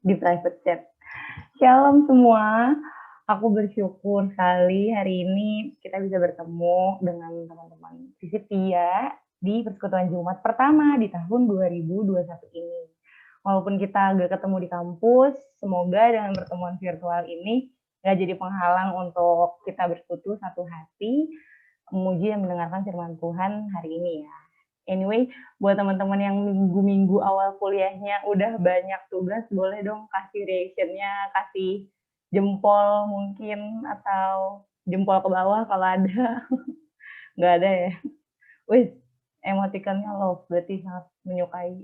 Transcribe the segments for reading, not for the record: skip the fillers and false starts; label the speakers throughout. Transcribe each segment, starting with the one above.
Speaker 1: di private chat. Shalom semua, aku bersyukur sekali hari ini kita bisa bertemu dengan teman-teman setia di persekutuan Jumat pertama di tahun 2021 ini. Walaupun kita nggak ketemu di kampus, semoga dengan pertemuan virtual ini nggak jadi penghalang untuk kita bersekutu satu hati, memuji dan mendengarkan firman Tuhan hari ini ya. Anyway, buat teman-teman yang minggu-minggu awal kuliahnya udah banyak tugas, boleh dong kasih reaction-nya, kasih jempol mungkin, atau jempol ke bawah kalau ada. Nggak ada ya? Wih, emotikannya love, berarti sangat menyukai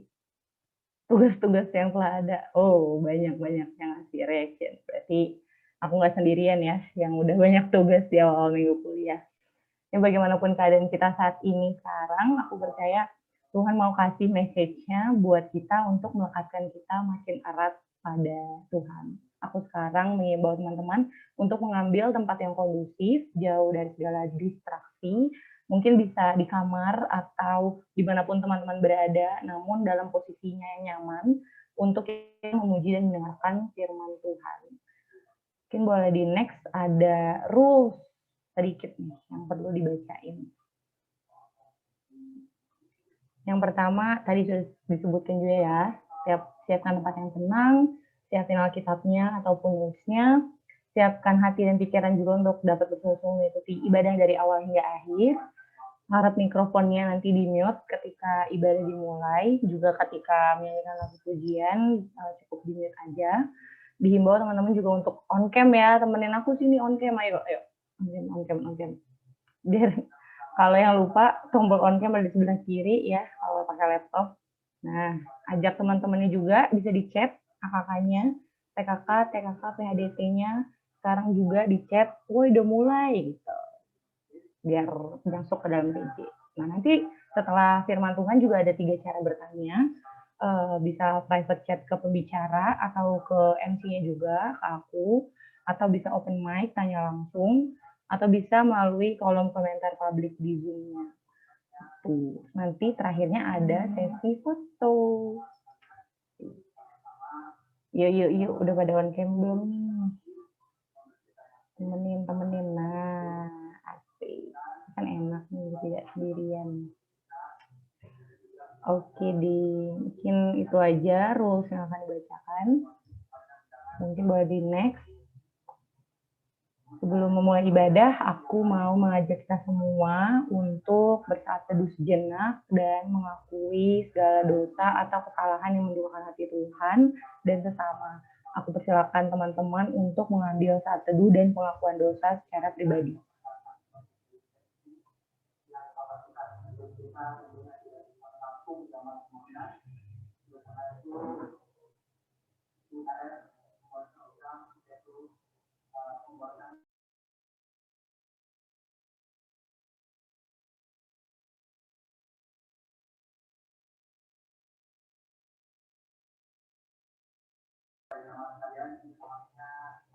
Speaker 1: tugas-tugas yang telah ada. Oh, banyak-banyak yang ngasih reaction. Berarti aku nggak sendirian ya, yang udah banyak tugas di awal minggu kuliah. Ya bagaimanapun keadaan kita saat ini sekarang, aku percaya Tuhan mau kasih message-nya buat kita untuk melekatkan kita makin erat pada Tuhan. Aku sekarang mengimbau teman-teman untuk mengambil tempat yang kondusif, jauh dari segala distraksi, mungkin bisa di kamar atau dimanapun teman-teman berada, namun dalam posisinya yang nyaman untuk memuji dan mendengarkan firman Tuhan. Mungkin boleh di next ada rules sedikit nih yang perlu dibacain. Yang pertama tadi sudah disebutkan juga ya, siapkan tempat yang tenang, siapin Alkitabnya ataupun nulisnya, siapkan hati dan pikiran juga untuk dapat bersungguh-sungguh mengikuti ibadah dari awal hingga akhir. Harap mikrofonnya nanti di mute ketika ibadah dimulai, juga ketika menyanyikan lagu pujian cukup di mute aja. Dihimbau teman-teman juga untuk on cam ya, temenin aku sini on cam, ayo on cam. Biar kalau yang lupa tombol on cam ada di sebelah kiri ya kalau pakai laptop. Nah, ajak teman-temannya juga bisa di chat AKK-nya, TKK, PHDT-nya. Sekarang juga di chat, woi udah mulai gitu. Biar masuk ke dalam PJ. Nah, nanti setelah firman Tuhan juga ada 3 cara bertanya. Bisa private chat ke pembicara atau ke MC-nya juga, ke aku, atau bisa open mic, tanya langsung, atau bisa melalui kolom komentar publik di Zoom-nya. Tuh, nanti terakhirnya ada sesi foto. Yuk, udah pada on cam belum nih? Temenin. Nah, asik. Kan enak nih, tidak sendirian. Oke, mungkin itu aja rules yang akan dibacakan. Mungkin boleh di next. Sebelum memulai ibadah, aku mau mengajak kita semua untuk bersaat teduh sejenak dan mengakui segala dosa atau kesalahan yang mendukakan hati Tuhan dan sesama. Aku persilakan teman-teman untuk mengambil saat teduh dan pengakuan dosa secara pribadi.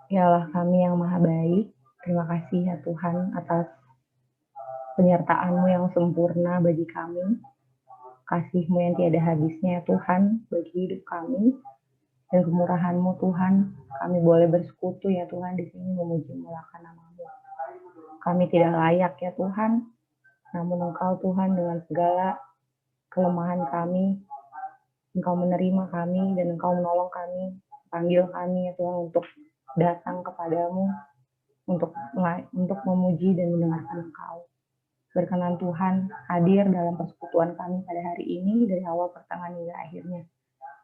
Speaker 1: Ya Allah kami yang maha baik, terima kasih ya Tuhan atas penyertaan-Mu yang sempurna bagi kami, kasih-Mu yang tiada habisnya ya Tuhan bagi hidup kami, dan kemurahan-Mu Tuhan, kami boleh bersekutu ya Tuhan di sini memuji mulakan nama-Mu. Kami tidak layak ya Tuhan, namun Engkau Tuhan dengan segala kelemahan kami, Engkau menerima kami dan Engkau menolong kami, panggil kami ya Tuhan untuk datang kepadamu, untuk memuji dan mendengarkan Engkau. Berkenan Tuhan hadir dalam persekutuan kami pada hari ini dari awal pertengahan hingga akhirnya.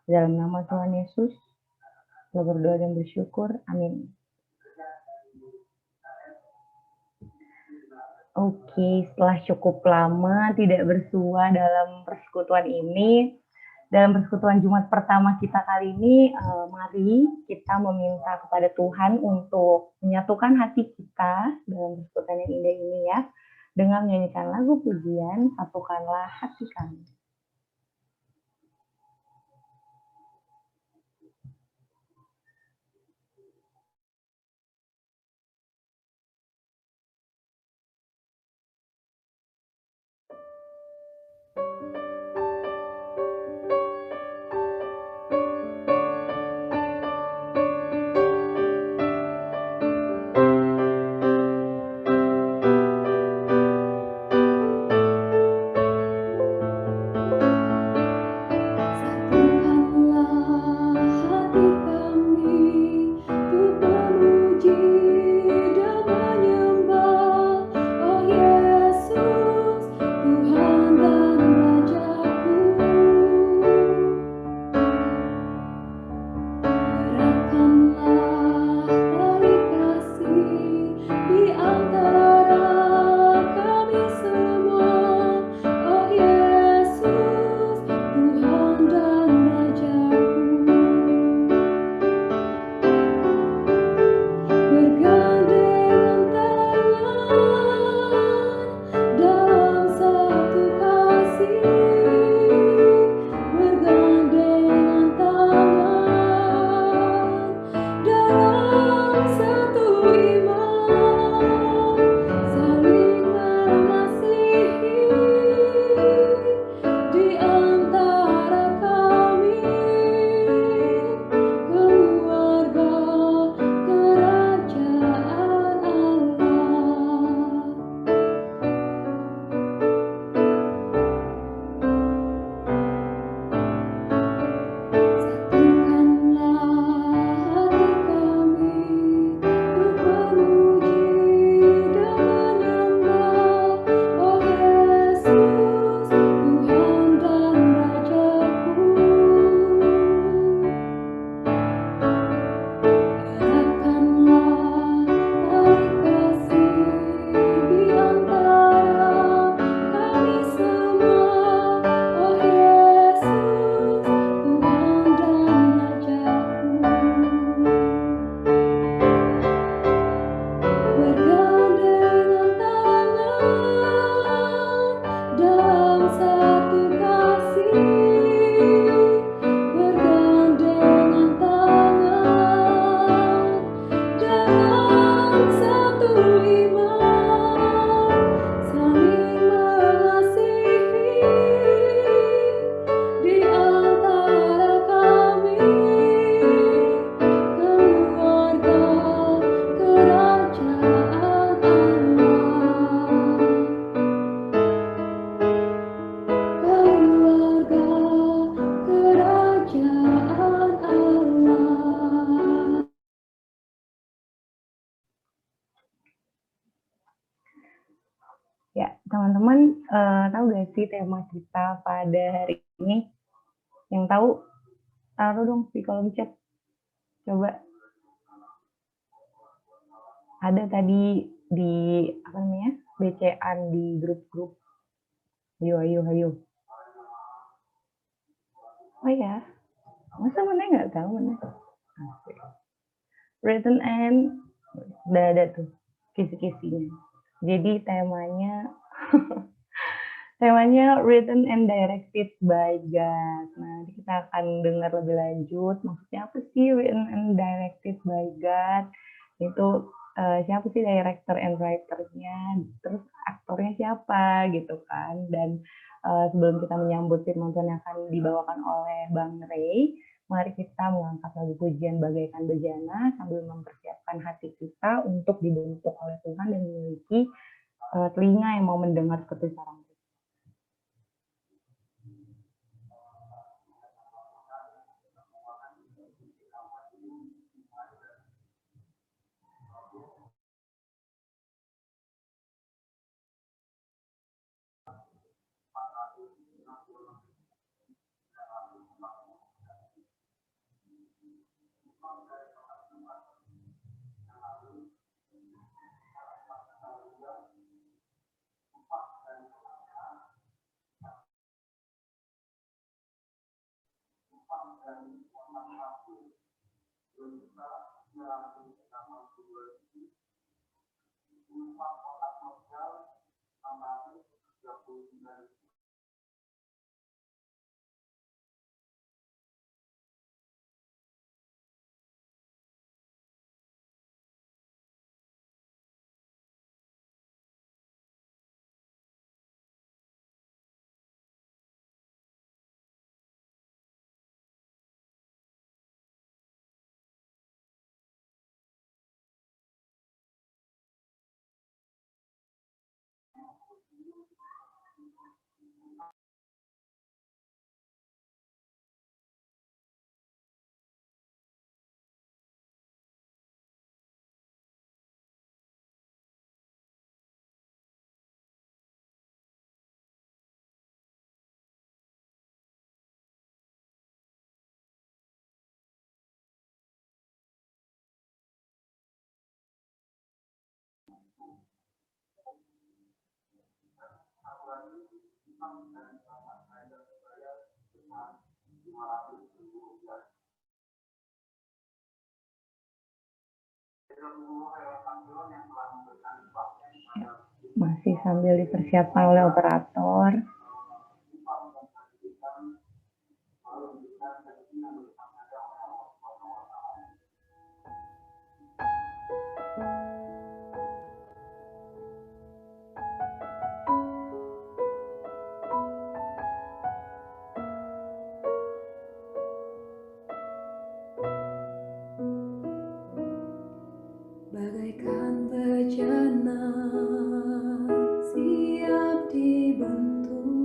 Speaker 1: Dalam nama Tuhan Yesus, kita berdoa dan bersyukur. Amin. Oke, setelah cukup lama tidak bersua dalam persekutuan ini, dalam persekutuan Jumat pertama kita kali ini, mari kita meminta kepada Tuhan untuk menyatukan hati kita dalam persekutuan yang indah ini ya, dengan menyanyikan lagu pujian, satukanlah hati kami. Teman-teman, tahu nggak sih tema kita pada hari ini? Yang tahu taruh dong di kolom chat. Coba. Ada tadi di apa namanya? BC-an di grup-grup. Ayo, ayo, ayo. Oh ya, masa mana nggak tahu mana? Written and udah ada tuh kisi-kisinya. Jadi temanya written and directed by God. Nah, nanti kita akan dengar lebih lanjut. Maksudnya apa sih written and directed by God? Itu siapa sih director and writer-nya? Terus aktornya siapa gitu kan? Dan sebelum kita menyambut firman Tuhan yang akan dibawakan oleh Bang Ray, mari kita mengangkat lagu pujian bagaikan bejana sambil mempersiapkan hati kita untuk dibentuk oleh Tuhan dan memiliki telinga yang mau mendengar seperti sarang. Masih sambil dipersiapkan oleh operator.
Speaker 2: Bagaikan bejana siap dibentuk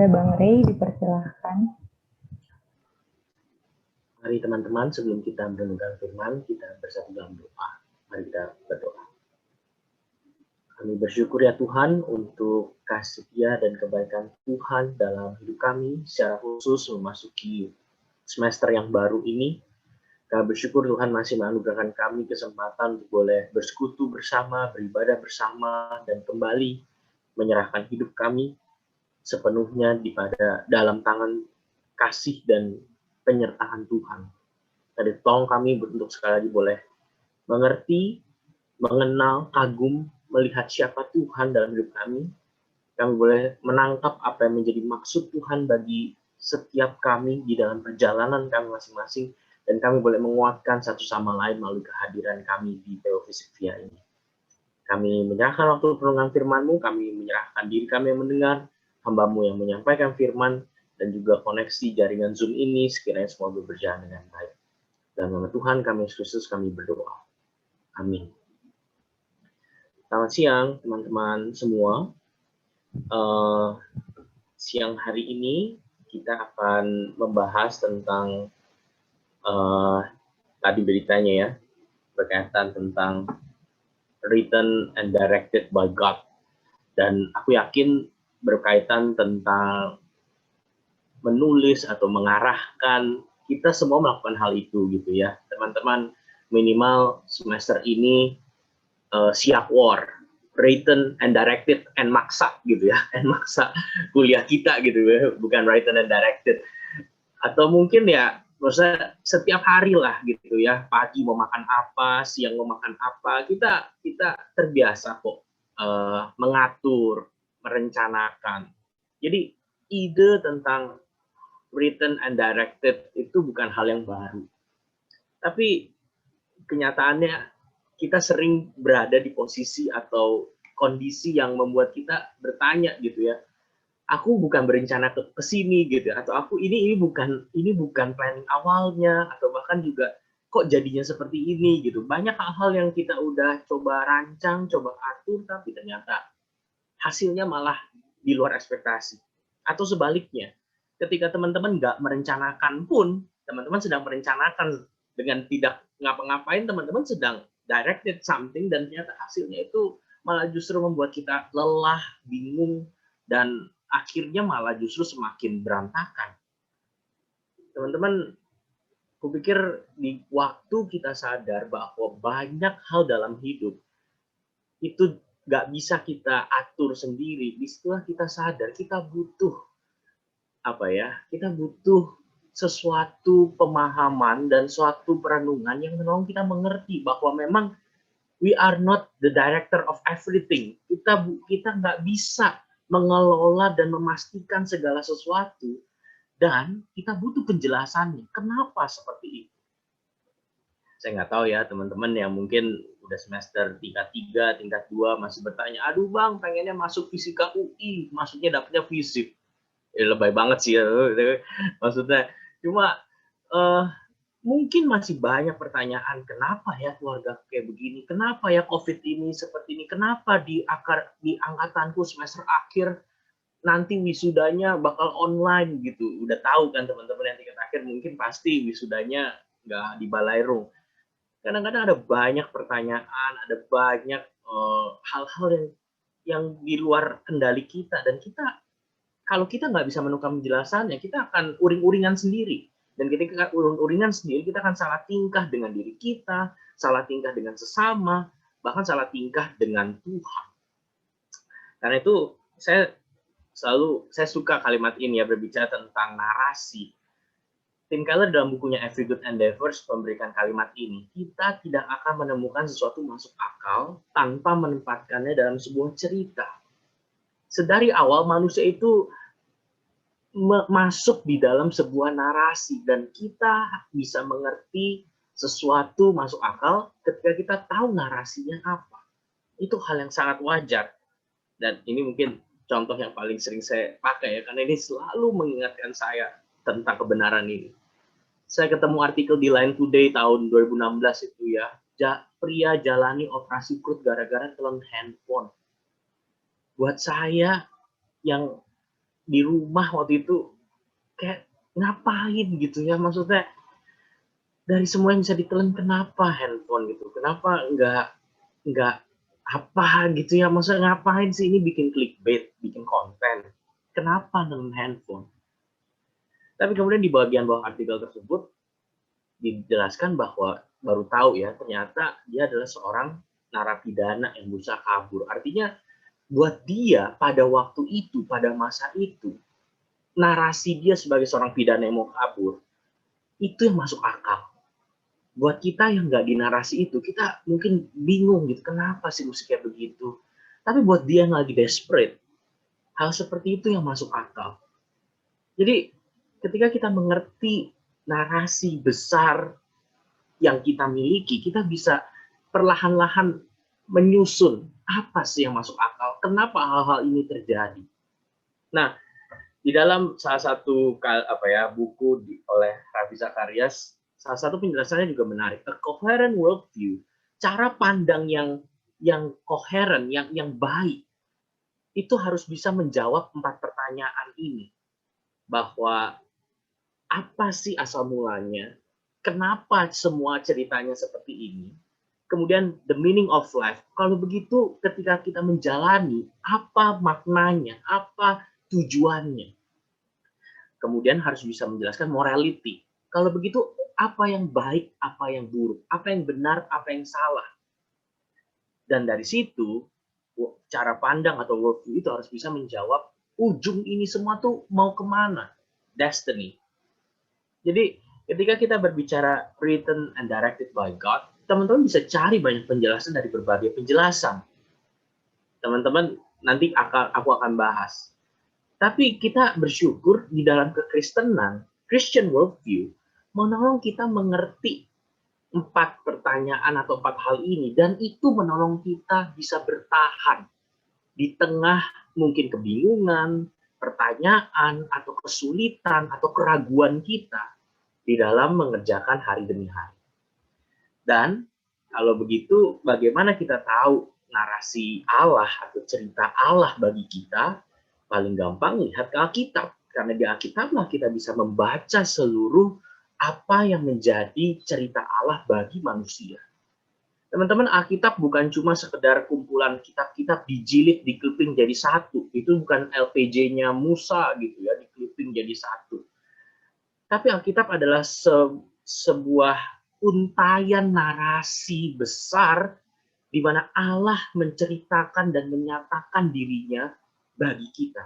Speaker 1: Boleh Bang Rey, dipersilahkan.
Speaker 2: Mari teman-teman, sebelum kita merenungkan firman, kita bersatu dalam doa. Mari kita berdoa. Kami bersyukur ya Tuhan untuk kasih setia dan kebaikan Tuhan dalam hidup kami, secara khusus memasuki semester yang baru ini. Kami bersyukur Tuhan masih menganugerahkan kami kesempatan untuk boleh bersekutu bersama, beribadah bersama, dan kembali menyerahkan hidup kami sepenuhnya dalam tangan kasih dan penyertaan Tuhan. Tadi tolong kami untuk sekali lagi boleh mengerti, mengenal, kagum, melihat siapa Tuhan dalam hidup kami. Kami boleh menangkap apa yang menjadi maksud Tuhan bagi setiap kami di dalam perjalanan kami masing-masing, dan kami boleh menguatkan satu sama lain melalui kehadiran kami di PO Fisik Via ini. Kami menyerahkan waktu perenungan firman-Mu, kami menyerahkan diri kami yang mendengar, hamba-Mu yang menyampaikan firman, dan juga koneksi jaringan Zoom ini, sekiranya semua berjalan dengan baik. Dan nama Tuhan kami Yesus Kristus kami berdoa. Amin. Selamat siang teman-teman semua. Siang hari ini kita akan membahas tentang tadi beritanya ya, berkaitan tentang written and directed by God. Dan aku yakin berkaitan tentang menulis atau mengarahkan, kita semua melakukan hal itu gitu ya. Teman-teman minimal semester ini siap war, written and directed and maksa gitu ya. And maksa kuliah kita gitu ya, bukan written and directed. Atau mungkin ya maksudnya setiap hari lah gitu ya, pagi mau makan apa, siang mau makan apa, kita terbiasa kok mengatur, merencanakan. Jadi ide tentang written and directed itu bukan hal yang baru. Tapi kenyataannya kita sering berada di posisi atau kondisi yang membuat kita bertanya gitu ya, aku bukan berencana ke sini gitu, atau aku ini bukan planning awalnya, atau bahkan juga kok jadinya seperti ini gitu. Banyak hal-hal yang kita udah coba rancang, coba atur, tapi ternyata hasilnya malah di luar ekspektasi. Atau sebaliknya, ketika teman-teman nggak merencanakan pun, teman-teman sedang merencanakan dengan tidak ngapa-ngapain, teman-teman sedang directed something, dan ternyata hasilnya itu malah justru membuat kita lelah, bingung, dan akhirnya malah justru semakin berantakan. Teman-teman, kupikir di waktu kita sadar bahwa banyak hal dalam hidup itu nggak bisa kita atur sendiri, disitulah kita sadar kita butuh kita butuh sesuatu pemahaman dan suatu perenungan yang menolong kita mengerti bahwa memang we are not the director of everything. Kita nggak bisa mengelola dan memastikan segala sesuatu, dan kita butuh penjelasannya. Kenapa seperti itu? Saya nggak tahu ya teman-teman yang mungkin udah semester tingkat 3, tingkat 2 masih bertanya, aduh bang pengennya masuk fisika UI, maksudnya dapetnya fisik. Lebay banget sih ya, maksudnya. Cuma mungkin masih banyak pertanyaan, kenapa ya keluarga kayak begini, kenapa ya COVID ini seperti ini, kenapa di angkatanku semester akhir nanti wisudanya bakal online gitu. Udah tahu kan teman-teman yang tingkat akhir mungkin pasti wisudanya nggak di balairung. Kadang-kadang ada banyak pertanyaan, ada banyak hal-hal yang di luar kendali kita, dan kalau kita nggak bisa menemukan penjelasannya, kita akan uring-uringan sendiri. Dan ketika uring-uringan sendiri, kita akan salah tingkah dengan diri kita, salah tingkah dengan sesama, bahkan salah tingkah dengan Tuhan. Karena itu saya suka kalimat ini ya, berbicara tentang narasi. Tim Keller dalam bukunya Every Good Endeavors memberikan kalimat ini, kita tidak akan menemukan sesuatu masuk akal tanpa menempatkannya dalam sebuah cerita. Sedari awal manusia itu masuk di dalam sebuah narasi, dan kita bisa mengerti sesuatu masuk akal ketika kita tahu narasinya apa. Itu hal yang sangat wajar, dan ini mungkin contoh yang paling sering saya pakai ya, karena ini selalu mengingatkan saya tentang kebenaran ini. Saya ketemu artikel di Line Today tahun 2016 itu ya, pria jalani operasi perut gara-gara telan handphone. Buat saya yang di rumah waktu itu kayak ngapain gitu ya, maksudnya dari semua yang bisa ditelan kenapa handphone gitu, kenapa nggak apa gitu ya, maksudnya ngapain sih ini bikin clickbait, bikin konten, kenapa dengan handphone. Tapi kemudian di bagian bawah artikel tersebut dijelaskan bahwa baru tahu ya, ternyata dia adalah seorang narapidana yang berusaha kabur. Artinya buat dia pada waktu itu, pada masa itu, narasi dia sebagai seorang pidana yang mau kabur, itu yang masuk akal. Buat kita yang nggak di narasi itu, kita mungkin bingung gitu, kenapa sih mesti kayak begitu. Tapi buat dia yang lagi desperate, hal seperti itu yang masuk akal. Jadi ketika kita mengerti narasi besar yang kita miliki, kita bisa perlahan-lahan menyusun apa sih yang masuk akal, kenapa hal-hal ini terjadi. Nah, di dalam salah satu buku oleh Ravi Zacharias, salah satu penjelasannya juga menarik. A coherent worldview, cara pandang yang koheren, yang baik, itu harus bisa menjawab 4 pertanyaan ini. Bahwa apa sih asal mulanya? Kenapa semua ceritanya seperti ini? Kemudian the meaning of life. Kalau begitu ketika kita menjalani, apa maknanya? Apa tujuannya? Kemudian harus bisa menjelaskan morality. Kalau begitu, apa yang baik, apa yang buruk, apa yang benar, apa yang salah. Dan dari situ, cara pandang atau worldview itu harus bisa menjawab ujung ini semua tuh mau kemana? Destiny. Jadi ketika kita berbicara written and directed by God, teman-teman bisa cari banyak penjelasan dari berbagai penjelasan. Teman-teman, nanti aku akan bahas. Tapi kita bersyukur di dalam kekristenan, Christian worldview, menolong kita mengerti 4 pertanyaan atau 4 hal ini. Dan itu menolong kita bisa bertahan di tengah mungkin kebingungan, pertanyaan, atau kesulitan, atau keraguan kita di dalam mengerjakan hari demi hari. Dan kalau begitu, bagaimana kita tahu narasi Allah atau cerita Allah bagi kita? Paling gampang lihat ke Alkitab. Karena di Alkitablah kita bisa membaca seluruh apa yang menjadi cerita Allah bagi manusia. Teman-teman, Alkitab bukan cuma sekedar kumpulan kitab-kitab dijilid, dikliping jadi satu. Itu bukan LPJ-nya Musa gitu ya, dikliping jadi satu. Tapi Alkitab adalah sebuah untayan narasi besar di mana Allah menceritakan dan menyatakan dirinya bagi kita.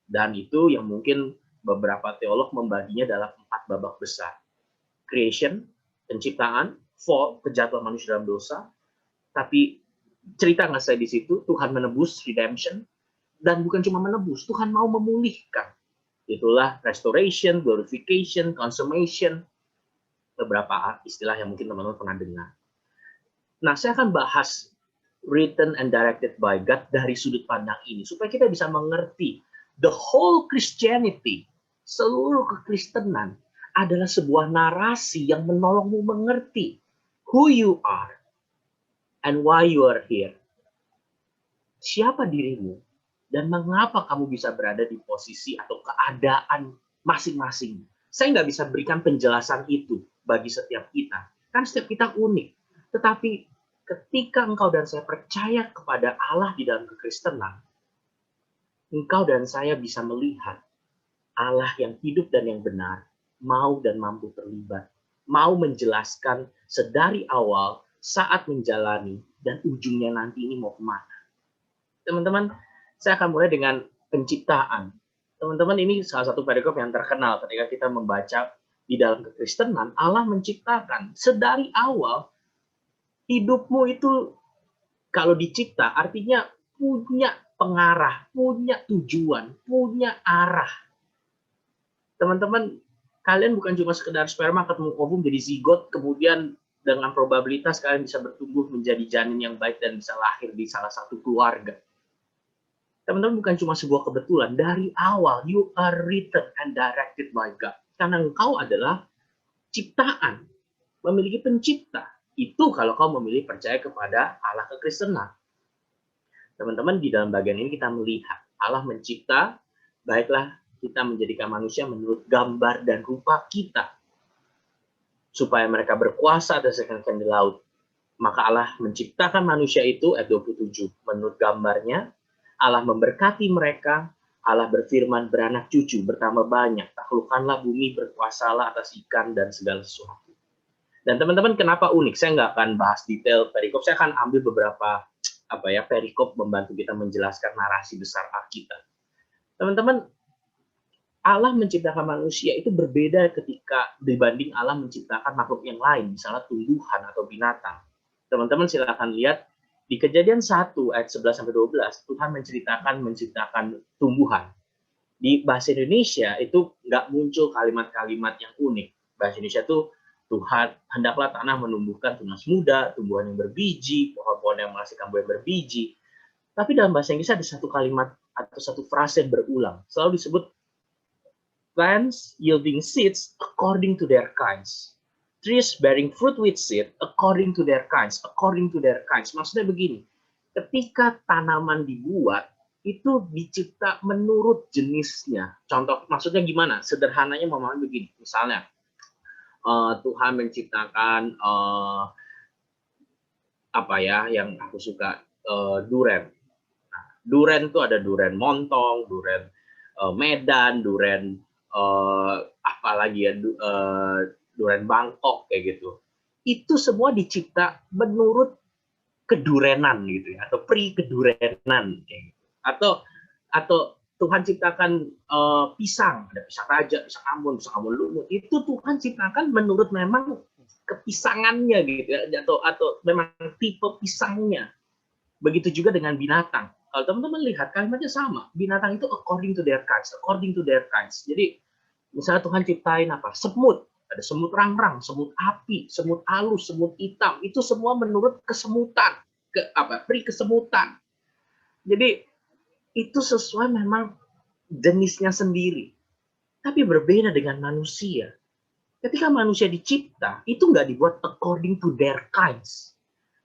Speaker 2: Dan itu yang mungkin beberapa teolog membaginya dalam 4 babak besar. Creation, penciptaan, fall, kejatuhan manusia dalam dosa. Tapi cerita nggak selesai di situ, Tuhan menebus, redemption. Dan bukan cuma menebus, Tuhan mau memulihkan. Itulah restoration, glorification, consummation, beberapa istilah yang mungkin teman-teman pernah dengar. Nah, saya akan bahas written and directed by God dari sudut pandang ini, supaya kita bisa mengerti the whole Christianity, seluruh kekristenan adalah sebuah narasi yang menolongmu mengerti who you are and why you are here. Siapa dirimu dan mengapa kamu bisa berada di posisi atau keadaan masing-masing. Saya nggak bisa berikan penjelasan itu bagi setiap kita. Kan setiap kita unik. Tetapi ketika engkau dan saya percaya kepada Allah di dalam kekristenan, engkau dan saya bisa melihat Allah yang hidup dan yang benar, mau dan mampu terlibat, mau menjelaskan sedari awal, saat menjalani, dan ujungnya nanti ini mau kemana. Teman-teman, saya akan mulai dengan penciptaan. Teman-teman, ini salah satu perikop yang terkenal ketika kita membaca di dalam kekristenan, Allah menciptakan sedari awal. Hidupmu itu kalau dicipta artinya punya pengarah, punya tujuan, punya arah. Teman-teman, kalian bukan cuma sekedar sperma ketemu ovum jadi zigot, kemudian dengan probabilitas kalian bisa bertumbuh menjadi janin yang baik dan bisa lahir di salah satu keluarga. Teman-teman, bukan cuma sebuah kebetulan. Dari awal, you are written and directed by God. Karena engkau adalah ciptaan, memiliki pencipta. Itu kalau kau memilih percaya kepada Allah kekristenan. Teman-teman, di dalam bagian ini kita melihat Allah mencipta baiklah kita menjadikan manusia menurut gambar dan rupa kita, supaya mereka berkuasa atas ikan-ikan di laut. Maka Allah menciptakan manusia itu, ayat 27, menurut gambarnya. Allah memberkati mereka. Allah berfirman, beranak cucu, bertambah banyak, taklukkanlah bumi, berkuasalah atas ikan dan segala sesuatu. Dan teman-teman, kenapa unik? Saya nggak akan bahas detail perikop, saya akan ambil beberapa perikop membantu kita menjelaskan narasi besar Alkitab. Teman-teman, Allah menciptakan manusia itu berbeda ketika dibanding Allah menciptakan makhluk yang lain, misalnya tumbuhan atau binatang. Teman-teman silakan lihat di Kejadian 1 ayat 11-12, Tuhan menciptakan tumbuhan. Di bahasa Indonesia itu nggak muncul kalimat-kalimat yang unik. Bahasa Indonesia itu Tuhan, hendaklah tanah menumbuhkan tunas muda, tumbuhan yang berbiji, pohon-pohon yang menghasilkan buah yang berbiji. Tapi dalam bahasa Inggris ada satu kalimat atau satu frase yang berulang. Selalu disebut plants yielding seeds according to their kinds. Trees bearing fruit with seed according to their kinds. According to their kinds. Maksudnya begini, ketika tanaman dibuat, itu dicipta menurut jenisnya. Contoh, maksudnya gimana? Sederhananya memahami begini. Misalnya, Tuhan menciptakan yang aku suka, duren. Nah, duren itu ada duren montong, duren Medan, duren duren Bangkok kayak gitu. Itu semua dicipta menurut kedurenan gitu ya, atau kedurenan kayak gitu. Atau Tuhan ciptakan pisang, ada pisang raja, pisang Ambon lumut. Itu Tuhan ciptakan menurut memang kepisangannya gitu ya, atau memang tipe pisangnya. Begitu juga dengan binatang. Kalau teman-teman lihat kalimatnya sama, binatang itu according to their kinds, according to their kinds. Jadi misalnya Tuhan ciptain apa? Semut, ada semut rangrang, semut api, semut halus, semut hitam. Itu semua menurut kesemutan, kesemutan. Jadi itu sesuai memang jenisnya sendiri. Tapi berbeda dengan manusia. Ketika manusia dicipta, itu nggak dibuat according to their kinds,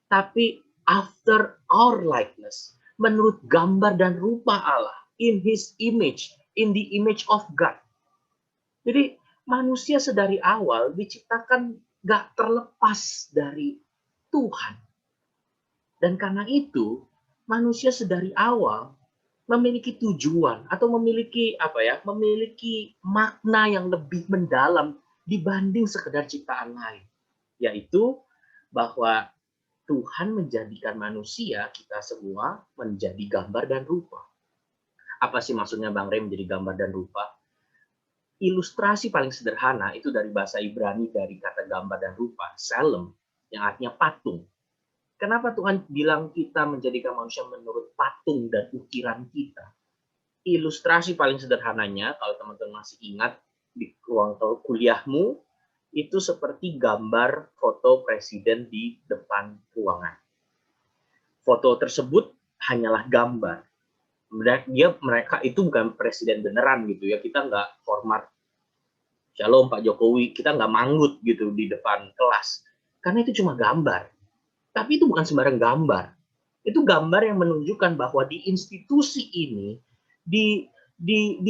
Speaker 2: tapi after our likeness, menurut gambar dan rupa Allah, in His image, in the image of God. Jadi manusia sedari awal diciptakan gak terlepas dari Tuhan. Dan karena itu, manusia sedari awal memiliki tujuan atau memiliki makna yang lebih mendalam dibanding sekedar ciptaan lain. Yaitu bahwa Tuhan menjadikan manusia, kita semua, menjadi gambar dan rupa. Apa sih maksudnya Bang Rey menjadi gambar dan rupa? Ilustrasi paling sederhana itu dari bahasa Ibrani, dari kata gambar dan rupa, selem, yang artinya patung. Kenapa Tuhan bilang kita menjadikan manusia menurut patung dan ukiran kita? Ilustrasi paling sederhananya, kalau teman-teman masih ingat, di ruang kuliahmu, itu seperti gambar foto presiden di depan ruangan. Foto tersebut hanyalah gambar. Mereka itu bukan presiden beneran gitu ya. Kita nggak hormat Shalom Pak Jokowi, kita nggak manggut gitu di depan kelas. Karena itu cuma gambar. Tapi itu bukan sembarang gambar. Itu gambar yang menunjukkan bahwa di institusi ini, di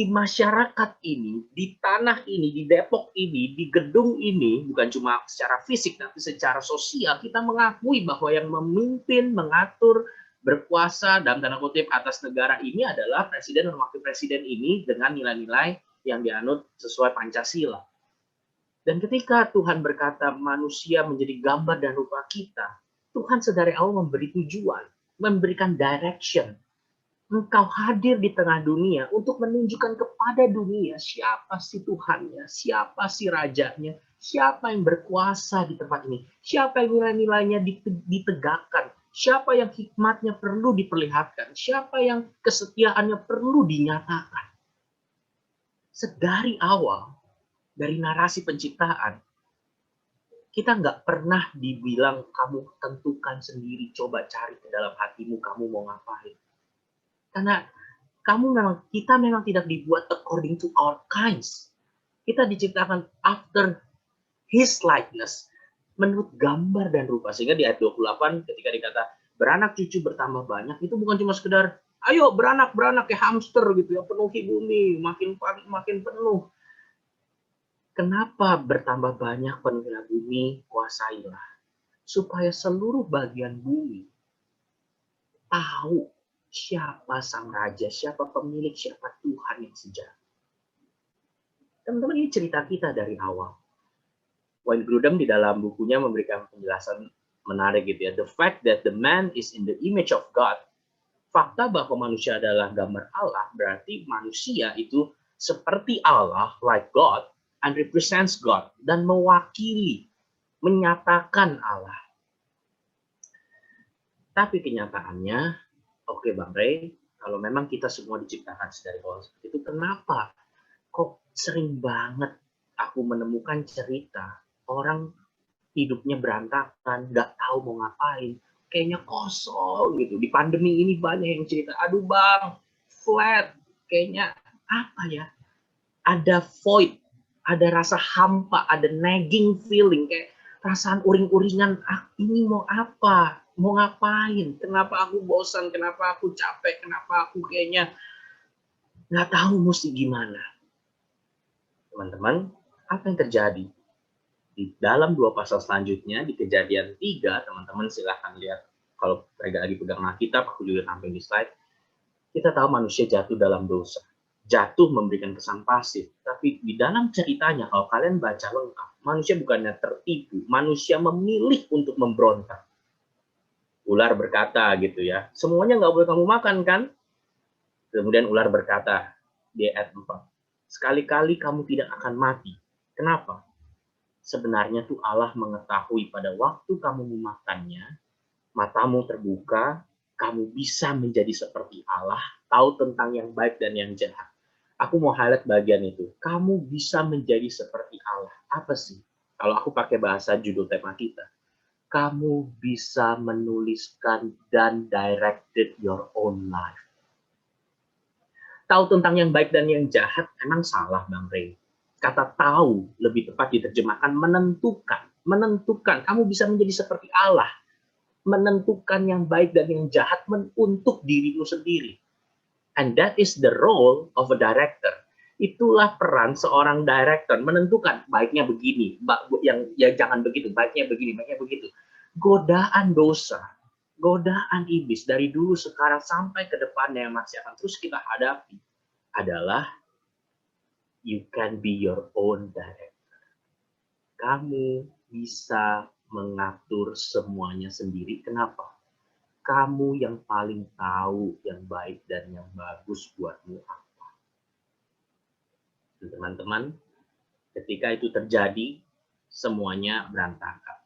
Speaker 2: masyarakat ini, di tanah ini, di Depok ini, di gedung ini, bukan cuma secara fisik, tapi secara sosial, kita mengakui bahwa yang memimpin, mengatur, berkuasa, dalam tanda kutip, atas negara ini adalah presiden dan wakil presiden ini dengan nilai-nilai yang dianut sesuai Pancasila. Dan ketika Tuhan berkata manusia menjadi gambar dan rupa kita, Tuhan sedari awal memberi tujuan, memberikan direction. Engkau hadir di tengah dunia untuk menunjukkan kepada dunia siapa sih Tuhannya, siapa sih rajanya, siapa yang berkuasa di tempat ini, siapa yang nilai-nilainya ditegakkan, siapa yang hikmatnya perlu diperlihatkan, siapa yang kesetiaannya perlu dinyatakan. Sedari awal, dari narasi penciptaan, kita nggak pernah dibilang kamu tentukan sendiri, coba cari ke dalam hatimu kamu mau ngapain. Karena kita memang tidak dibuat according to our kinds. Kita diciptakan after His likeness, menurut gambar dan rupa. Sehingga di ayat 28 ketika dikata beranak cucu bertambah banyak, itu bukan cuma sekedar Ayo beranak kayak hamster gitu ya, penuhi bumi, makin penuh. Kenapa bertambah banyak penuhilah bumi, kuasailah, supaya seluruh bagian bumi tahu siapa sang raja, siapa pemilik, siapa Tuhan yang sejati. Teman-teman, ini cerita kita dari awal. Wayne Grudem di dalam bukunya memberikan penjelasan menarik gitu ya. The fact that the man is in the image of God. Fakta bahwa manusia adalah gambar Allah berarti manusia itu seperti Allah, like God, and represents God, dan mewakili, menyatakan Allah. Tapi kenyataannya, oke Bang Ray, kalau memang kita semua diciptakan dari Allah seperti itu, kenapa kok sering banget aku menemukan cerita orang hidupnya berantakan, nggak tahu mau ngapain, kayaknya kosong gitu. Di pandemi ini banyak yang cerita, aduh bang, flat, kayaknya apa ya, ada void, ada rasa hampa, ada nagging feeling, kayak perasaan uring-uringan, ini mau apa, mau ngapain, kenapa aku bosan, kenapa aku capek, kenapa aku kayaknya nggak tahu mesti gimana. Teman-teman, apa yang terjadi? Di dalam 2 pasal selanjutnya, di Kejadian 3, teman-teman silahkan lihat. Kalau mereka lagi pegang Alkitab, aku juga tampil di slide. Kita tahu manusia jatuh dalam dosa. Jatuh memberikan kesan pasif. Tapi di dalam ceritanya, kalau kalian baca lengkap, manusia bukannya tertipu. Manusia memilih untuk memberontak. Ular berkata gitu ya, semuanya nggak boleh kamu makan kan? Kemudian ular berkata di ayat 4, sekali-kali kamu tidak akan mati. Kenapa? Sebenarnya tuh Allah mengetahui pada waktu kamu memakannya, matamu terbuka, kamu bisa menjadi seperti Allah, tahu tentang yang baik dan yang jahat. Aku mau highlight bagian itu. Kamu bisa menjadi seperti Allah. Apa sih? Kalau aku pakai bahasa judul tema kita. Kamu bisa menuliskan dan directed your own life. Tahu tentang yang baik dan yang jahat, emang salah Bang Ray. Kata tahu lebih tepat diterjemahkan menentukan. Menentukan, kamu bisa menjadi seperti Allah. Menentukan yang baik dan yang jahat untuk dirimu sendiri. And that is the role of a director. Itulah peran seorang director, menentukan baiknya begini, yang jangan begitu, baiknya begini, baiknya begitu. Godaan dosa, godaan iblis dari dulu sekarang sampai ke depannya yang masih akan terus kita hadapi adalah you can be your own director. Kamu bisa mengatur semuanya sendiri. Kenapa? Kamu yang paling tahu yang baik dan yang bagus buatmu apa. Teman-teman, ketika itu terjadi, semuanya berantakan.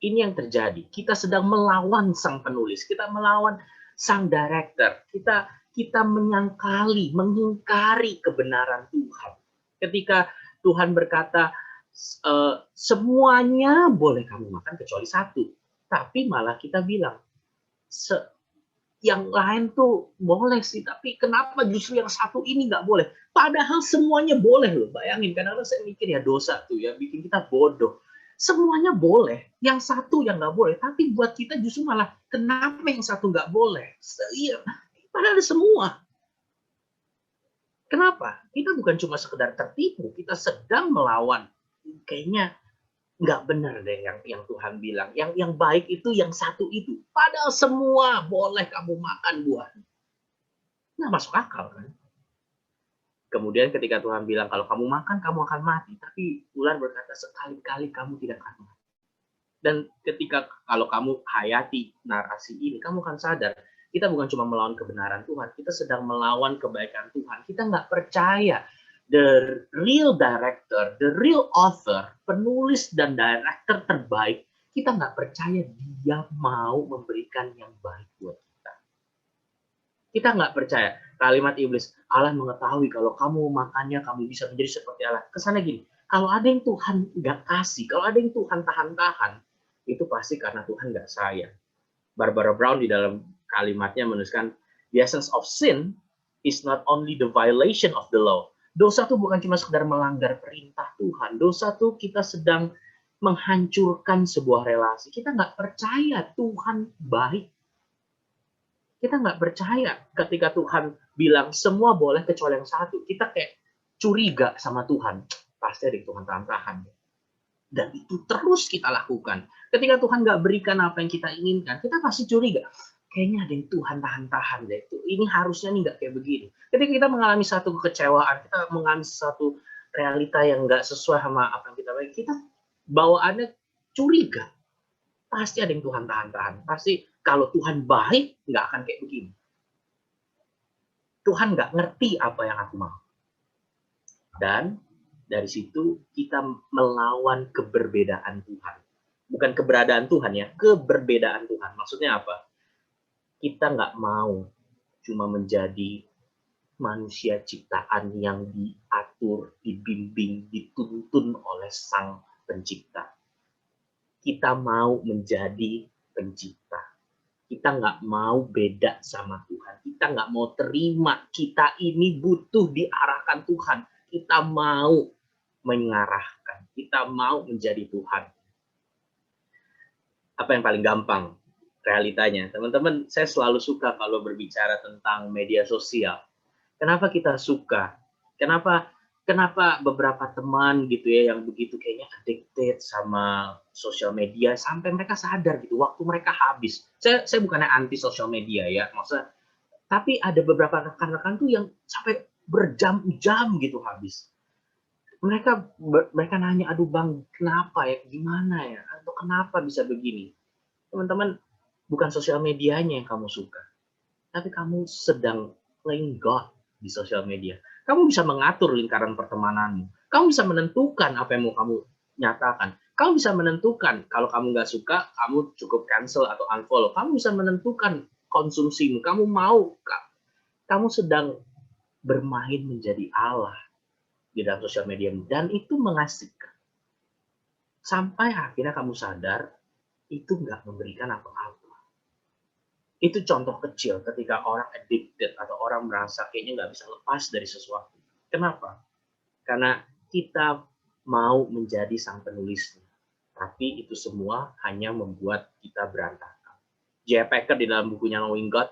Speaker 2: Ini yang terjadi. Kita sedang melawan sang penulis, kita melawan sang director, kita menyangkali, mengingkari kebenaran Tuhan. Ketika Tuhan berkata, semuanya boleh kamu makan kecuali satu. Tapi malah kita bilang, yang lain tuh boleh sih, tapi kenapa justru yang satu ini nggak boleh? Padahal semuanya boleh loh. Bayangin, kadang-kadang saya mikir ya dosa tuh ya, bikin kita bodoh. Semuanya boleh, yang satu yang nggak boleh. Tapi buat kita justru malah, kenapa yang satu nggak boleh? Iya, padahal ada semua. Kenapa? Kita bukan cuma sekedar tertipu, kita sedang melawan. Kayaknya nggak benar deh yang Tuhan bilang. Yang baik itu yang satu itu. Padahal semua boleh kamu makan buahnya. Nggak masuk akal kan? Kemudian ketika Tuhan bilang kalau kamu makan kamu akan mati. Tapi ular berkata sekali-kali kamu tidak akan mati. Dan ketika kalau kamu hayati narasi ini, kamu akan sadar kita bukan cuma melawan kebenaran Tuhan, kita sedang melawan kebaikan Tuhan. Kita nggak percaya the real director, the real author, penulis dan director terbaik, kita nggak percaya dia mau memberikan yang baik buat kita. Kita nggak percaya kalimat iblis, Allah mengetahui kalau kamu makannya, kamu bisa menjadi seperti Allah. Kesannya gini, kalau ada yang Tuhan nggak kasih, kalau ada yang Tuhan tahan-tahan, itu pasti karena Tuhan nggak sayang. Barbara Brown di dalam kalimatnya menuliskan, the essence of sin is not only the violation of the law. Dosa itu bukan cuma sekedar melanggar perintah Tuhan. Dosa itu kita sedang menghancurkan sebuah relasi. Kita nggak percaya Tuhan baik. Kita nggak percaya ketika Tuhan bilang semua boleh kecuali yang satu. Kita kayak curiga sama Tuhan. Pasti ada yang Tuhan tahan-tahan. Dan itu terus kita lakukan. Ketika Tuhan nggak berikan apa yang kita inginkan, kita pasti curiga. Kayaknya ada yang Tuhan tahan-tahan deh. Ini harusnya nih nggak kayak begini. Ketika kita mengalami satu kekecewaan, kita mengalami satu realita yang nggak sesuai sama apa yang kita bagi, kita bawaannya curiga. Pasti ada yang Tuhan tahan-tahan. Pasti kalau Tuhan baik, nggak akan kayak begini. Tuhan nggak ngerti apa yang aku mau. Dan dari situ kita melawan keberbedaan Tuhan. Bukan keberadaan Tuhan ya, keberbedaan Tuhan. Maksudnya apa? Kita nggak mau cuma menjadi manusia ciptaan yang diatur, dibimbing, dituntun oleh Sang Pencipta. Kita mau menjadi pencipta. Kita nggak mau beda sama Tuhan. Kita nggak mau terima kita ini butuh diarahkan Tuhan. Kita mau mengarahkan. Kita mau menjadi Tuhan. Apa yang paling gampang realitanya? Teman-teman, saya selalu suka kalau berbicara tentang media sosial. Kenapa kita suka? Kenapa beberapa teman gitu ya yang begitu kayaknya addicted sama sosial media sampai mereka sadar gitu waktu mereka habis. Saya bukannya anti sosial media ya, maksudnya tapi ada beberapa rekan-rekan tuh yang sampai berjam-jam gitu habis. Mereka nanya, aduh bang, kenapa ya, gimana ya, atau kenapa bisa begini? Teman-teman, bukan sosial medianya yang kamu suka, tapi kamu sedang playing God di sosial media. Kamu bisa mengatur lingkaran pertemananmu. Kamu bisa menentukan apa yang mau kamu nyatakan. Kamu bisa menentukan kalau kamu nggak suka, kamu cukup cancel atau unfollow. Kamu bisa menentukan konsumsimu. Kamu sedang bermain menjadi Allah di dalam sosial media. Dan itu mengasihkan. Sampai akhirnya kamu sadar, itu nggak memberikan apa-apa. Itu contoh kecil ketika orang addicted atau orang merasa kayaknya nggak bisa lepas dari sesuatu. Kenapa? Karena kita mau menjadi sang penulisnya. Tapi itu semua hanya membuat kita berantakan. J. Packer di dalam bukunya Knowing God,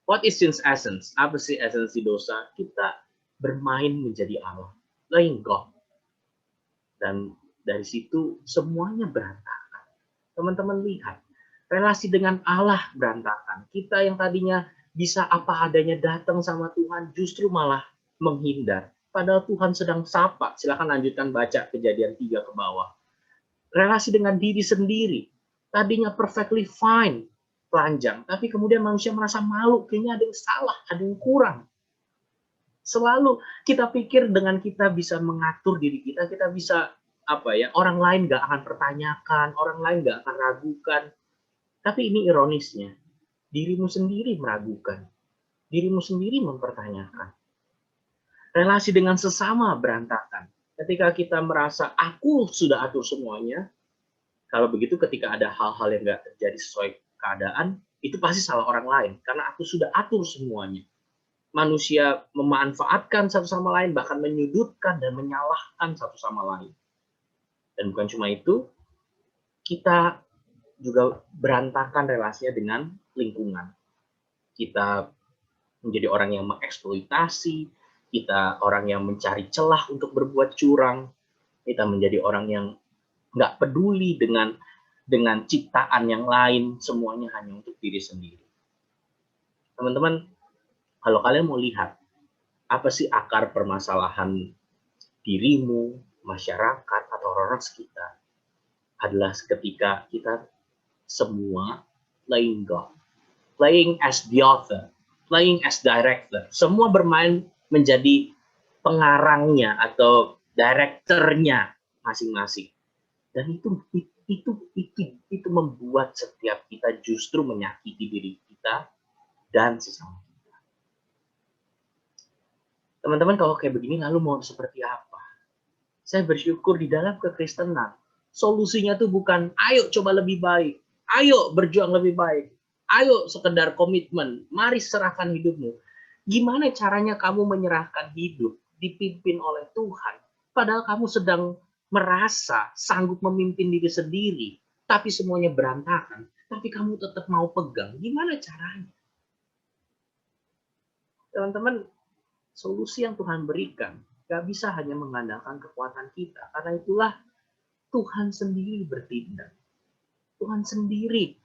Speaker 2: What is Sin's Essence? Apa sih esensi dosa? Kita bermain menjadi Allah. Playing God. Dan dari situ semuanya berantakan. Teman-teman lihat, relasi dengan Allah berantakan. Kita yang tadinya bisa apa adanya datang sama Tuhan justru malah menghindar. Padahal Tuhan sedang sapa. Silakan lanjutkan baca Kejadian 3 ke bawah. Relasi dengan diri sendiri. Tadinya perfectly fine, telanjang. Tapi kemudian manusia merasa malu. Kayaknya ada yang salah, ada yang kurang. Selalu kita pikir dengan kita bisa mengatur diri kita, kita bisa orang lain nggak akan pertanyakan, orang lain nggak akan ragukan. Tapi ini ironisnya, dirimu sendiri meragukan, dirimu sendiri mempertanyakan. Relasi dengan sesama berantakan. Ketika kita merasa aku sudah atur semuanya, kalau begitu ketika ada hal-hal yang nggak terjadi sesuai keadaan, itu pasti salah orang lain, karena aku sudah atur semuanya. Manusia memanfaatkan satu sama lain, bahkan menyudutkan dan menyalahkan satu sama lain. Dan bukan cuma itu, kita juga berantakan relasinya dengan lingkungan. Kita menjadi orang yang mengeksploitasi, kita orang yang mencari celah untuk berbuat curang, kita menjadi orang yang nggak peduli dengan ciptaan yang lain, semuanya hanya untuk diri sendiri. Teman-teman, kalau kalian mau lihat, apa sih akar permasalahan dirimu, masyarakat, atau orang sekitar, adalah ketika kita semua playing God, playing as the author, playing as director, semua bermain menjadi pengarangnya atau direkturnya masing-masing. Dan itu membuat setiap kita justru menyakiti diri kita dan sesama kita. Teman-teman, kalau kayak begini lalu mau seperti apa? Saya bersyukur di dalam kekristenan, solusinya tuh bukan ayo coba lebih baik, ayo berjuang lebih baik, ayo sekedar komitmen, mari serahkan hidupmu. Gimana caranya kamu menyerahkan hidup dipimpin oleh Tuhan, padahal kamu sedang merasa sanggup memimpin diri sendiri, tapi semuanya berantakan, tapi kamu tetap mau pegang. Gimana caranya? Teman-teman, solusi yang Tuhan berikan gak bisa hanya mengandalkan kekuatan kita. Karena itulah Tuhan sendiri bertindak. Tuhan sendiri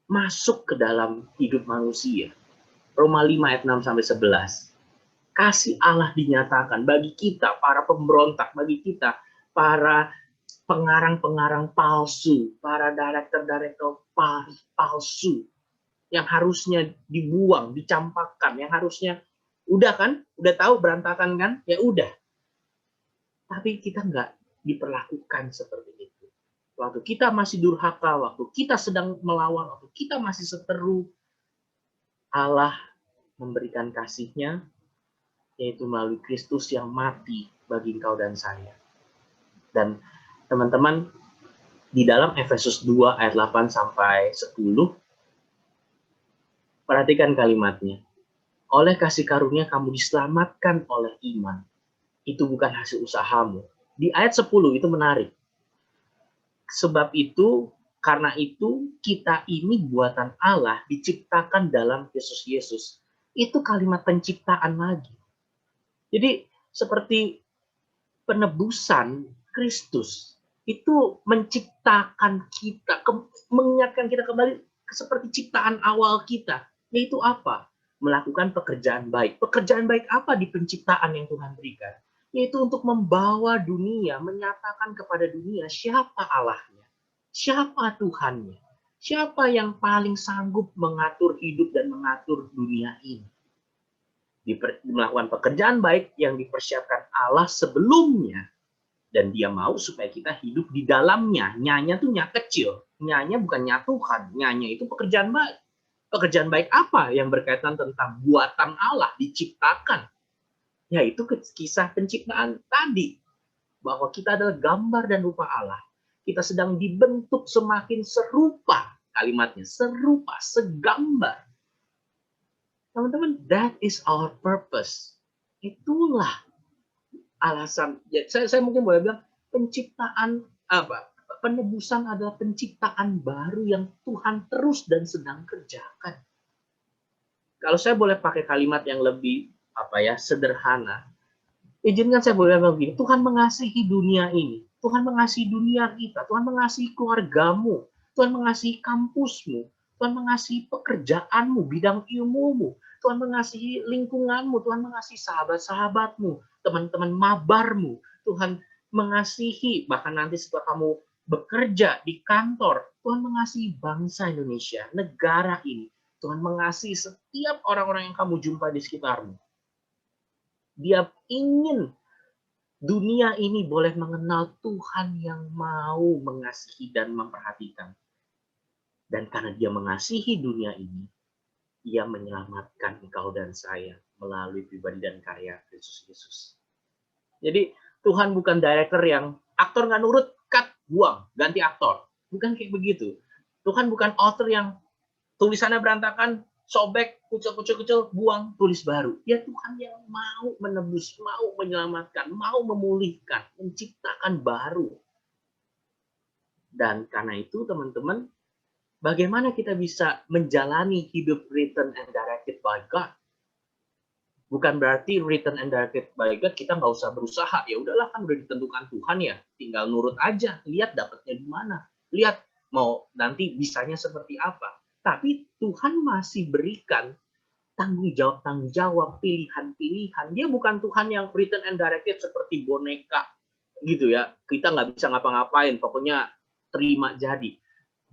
Speaker 2: masuk ke dalam hidup manusia. Roma 5 ayat 6 sampai 11. Kasih Allah dinyatakan bagi kita, para pemberontak, bagi kita, para pengarang-pengarang palsu, para director-director palsu, yang harusnya dibuang, dicampakkan, yang harusnya, udah kan? Udah tahu berantakan kan? Ya udah. Tapi kita nggak diperlakukan seperti itu. Waktu kita masih durhaka, waktu kita sedang melawan, waktu kita masih seteru, Allah memberikan kasih-Nya, yaitu melalui Kristus yang mati bagi engkau dan saya. Dan teman-teman, di dalam Efesus 2 ayat 8 sampai 10, perhatikan kalimatnya. Oleh kasih karunia kamu diselamatkan oleh iman. Itu bukan hasil usahamu. Di ayat 10 itu menarik. Sebab itu, karena itu kita ini buatan Allah diciptakan dalam Kristus Yesus. Itu kalimat penciptaan lagi. Jadi seperti penebusan Kristus itu menciptakan kita, mengingatkan kita kembali seperti ciptaan awal kita, yaitu apa? Melakukan pekerjaan baik. Pekerjaan baik apa di penciptaan yang Tuhan berikan? Yaitu untuk membawa dunia, menyatakan kepada dunia siapa Allahnya, siapa Tuhannya, siapa yang paling sanggup mengatur hidup dan mengatur dunia ini. Melakukan pekerjaan baik yang dipersiapkan Allah sebelumnya, dan dia mau supaya kita hidup di dalamnya. Nyanya tuh nya kecil, nyanya bukan nya Tuhan, nyanya itu pekerjaan baik. Pekerjaan baik apa yang berkaitan tentang buatan Allah diciptakan? Yaitu kisah penciptaan tadi, bahwa kita adalah gambar dan rupa Allah. Kita sedang dibentuk semakin serupa, kalimatnya serupa, segambar. Teman-teman, that is our purpose. Itulah alasan. Ya, saya mungkin boleh bilang penciptaan apa? Penebusan adalah penciptaan baru yang Tuhan terus dan sedang kerjakan. Kalau saya boleh pakai kalimat yang lebih sederhana, izinkan saya boleh bilang begini, Tuhan mengasihi dunia ini, Tuhan mengasihi dunia kita, Tuhan mengasihi keluargamu, Tuhan mengasihi kampusmu, Tuhan mengasihi pekerjaanmu, bidang ilmumu, Tuhan mengasihi lingkunganmu, Tuhan mengasihi sahabat-sahabatmu, teman-teman mabarmu, Tuhan mengasihi, bahkan nanti setelah kamu bekerja di kantor, Tuhan mengasihi bangsa Indonesia, negara ini, Tuhan mengasihi setiap orang-orang yang kamu jumpa di sekitarmu. Dia ingin dunia ini boleh mengenal Tuhan yang mau mengasihi dan memperhatikan. Dan karena dia mengasihi dunia ini, dia menyelamatkan engkau dan saya melalui pribadi dan karya Kristus Yesus. Jadi Tuhan bukan director yang aktor nggak nurut, cut, buang, ganti aktor. Bukan kayak begitu. Tuhan bukan author yang tulisannya berantakan, sobek, kucel, buang, tulis baru. Ya Tuhan yang mau menebus, mau menyelamatkan, mau memulihkan, menciptakan baru. Dan karena itu teman-teman, bagaimana kita bisa menjalani hidup written and directed by God? Bukan berarti written and directed by God kita nggak usah berusaha. Ya udahlah, kan udah ditentukan Tuhan ya, tinggal nurut aja, lihat dapatnya di mana, lihat mau nanti bisanya seperti apa. Tapi Tuhan masih berikan tanggung jawab, pilihan-pilihan. Dia bukan Tuhan yang written and directed seperti boneka gitu ya. Kita nggak bisa ngapa-ngapain, pokoknya terima jadi.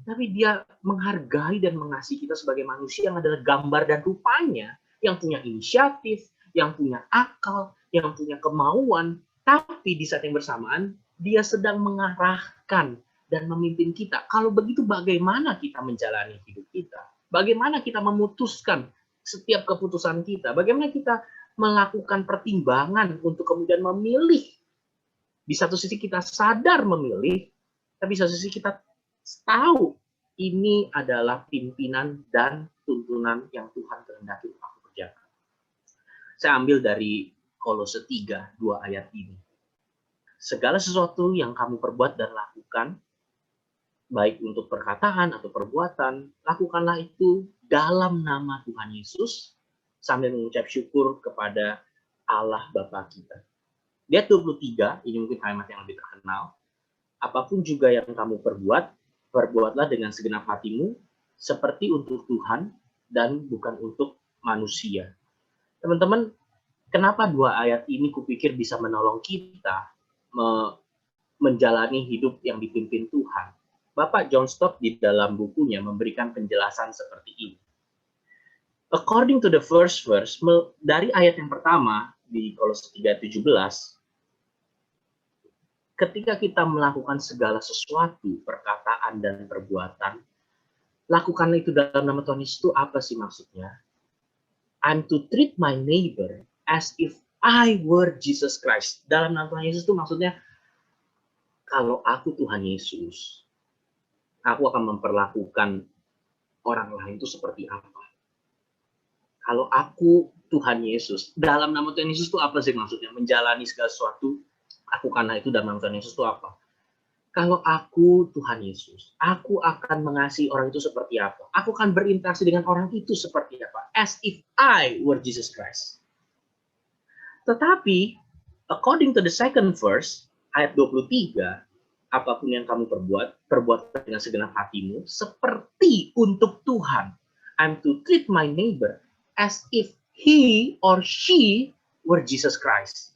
Speaker 2: Tapi dia menghargai dan mengasihi kita sebagai manusia yang adalah gambar dan rupanya, yang punya inisiatif, yang punya akal, yang punya kemauan. Tapi di saat yang bersamaan, dia sedang mengarahkan dan memimpin kita. Kalau begitu bagaimana kita menjalani hidup kita? Bagaimana kita memutuskan setiap keputusan kita? Bagaimana kita melakukan pertimbangan untuk kemudian memilih? Di satu sisi kita sadar memilih, tapi di satu sisi kita tahu ini adalah pimpinan dan tuntunan yang Tuhan kehendaki untuk aku kerjakan. Saya ambil dari Kolose 3, 2 ayat ini. Segala sesuatu yang kamu perbuat dan lakukan, baik untuk perkataan atau perbuatan, lakukanlah itu dalam nama Tuhan Yesus, sambil mengucap syukur kepada Allah Bapa kita. Di ayat 23, ini mungkin kalimat yang lebih terkenal. Apapun juga yang kamu perbuat, perbuatlah dengan segenap hatimu, seperti untuk Tuhan dan bukan untuk manusia. Teman-teman, kenapa dua ayat ini kupikir bisa menolong kita menjalani hidup yang dipimpin Tuhan? Bapak John Stott di dalam bukunya memberikan penjelasan seperti ini. According to the first verse, dari ayat yang pertama di Kolose 3:17, ketika kita melakukan segala sesuatu, perkataan dan perbuatan, lakukanlah itu dalam nama Tuhan Yesus. Itu apa sih maksudnya? I'm to treat my neighbor as if I were Jesus Christ. Dalam nama Tuhan Yesus itu maksudnya, kalau aku Tuhan Yesus, aku akan memperlakukan orang lain itu seperti apa? Kalau aku Tuhan Yesus, dalam nama Tuhan Yesus itu apa sih maksudnya? Menjalani segala sesuatu, aku karena itu dalam nama Tuhan Yesus itu apa? Kalau aku Tuhan Yesus, aku akan mengasihi orang itu seperti apa? Aku akan berinteraksi dengan orang itu seperti apa? As if I were Jesus Christ. Tetapi, according to the second verse, ayat 23, apapun yang kamu perbuat dengan segenap hatimu, seperti untuk Tuhan. I'm to treat my neighbor as if he or she were Jesus Christ.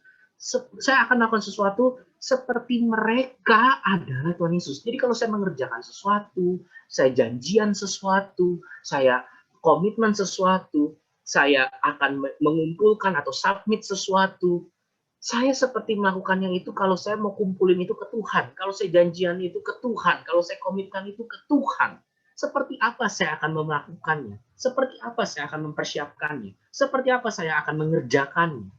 Speaker 2: Saya akan melakukan sesuatu seperti mereka adalah Tuhan Yesus. Jadi kalau saya mengerjakan sesuatu, saya janjian sesuatu, saya komitmen sesuatu, saya akan mengumpulkan atau submit sesuatu, saya seperti melakukannya itu kalau saya mau kumpulin itu ke Tuhan, kalau saya janjian itu ke Tuhan, kalau saya komitkan itu ke Tuhan. Seperti apa saya akan melakukannya? Seperti apa saya akan mempersiapkannya? Seperti apa saya akan mengerjakannya?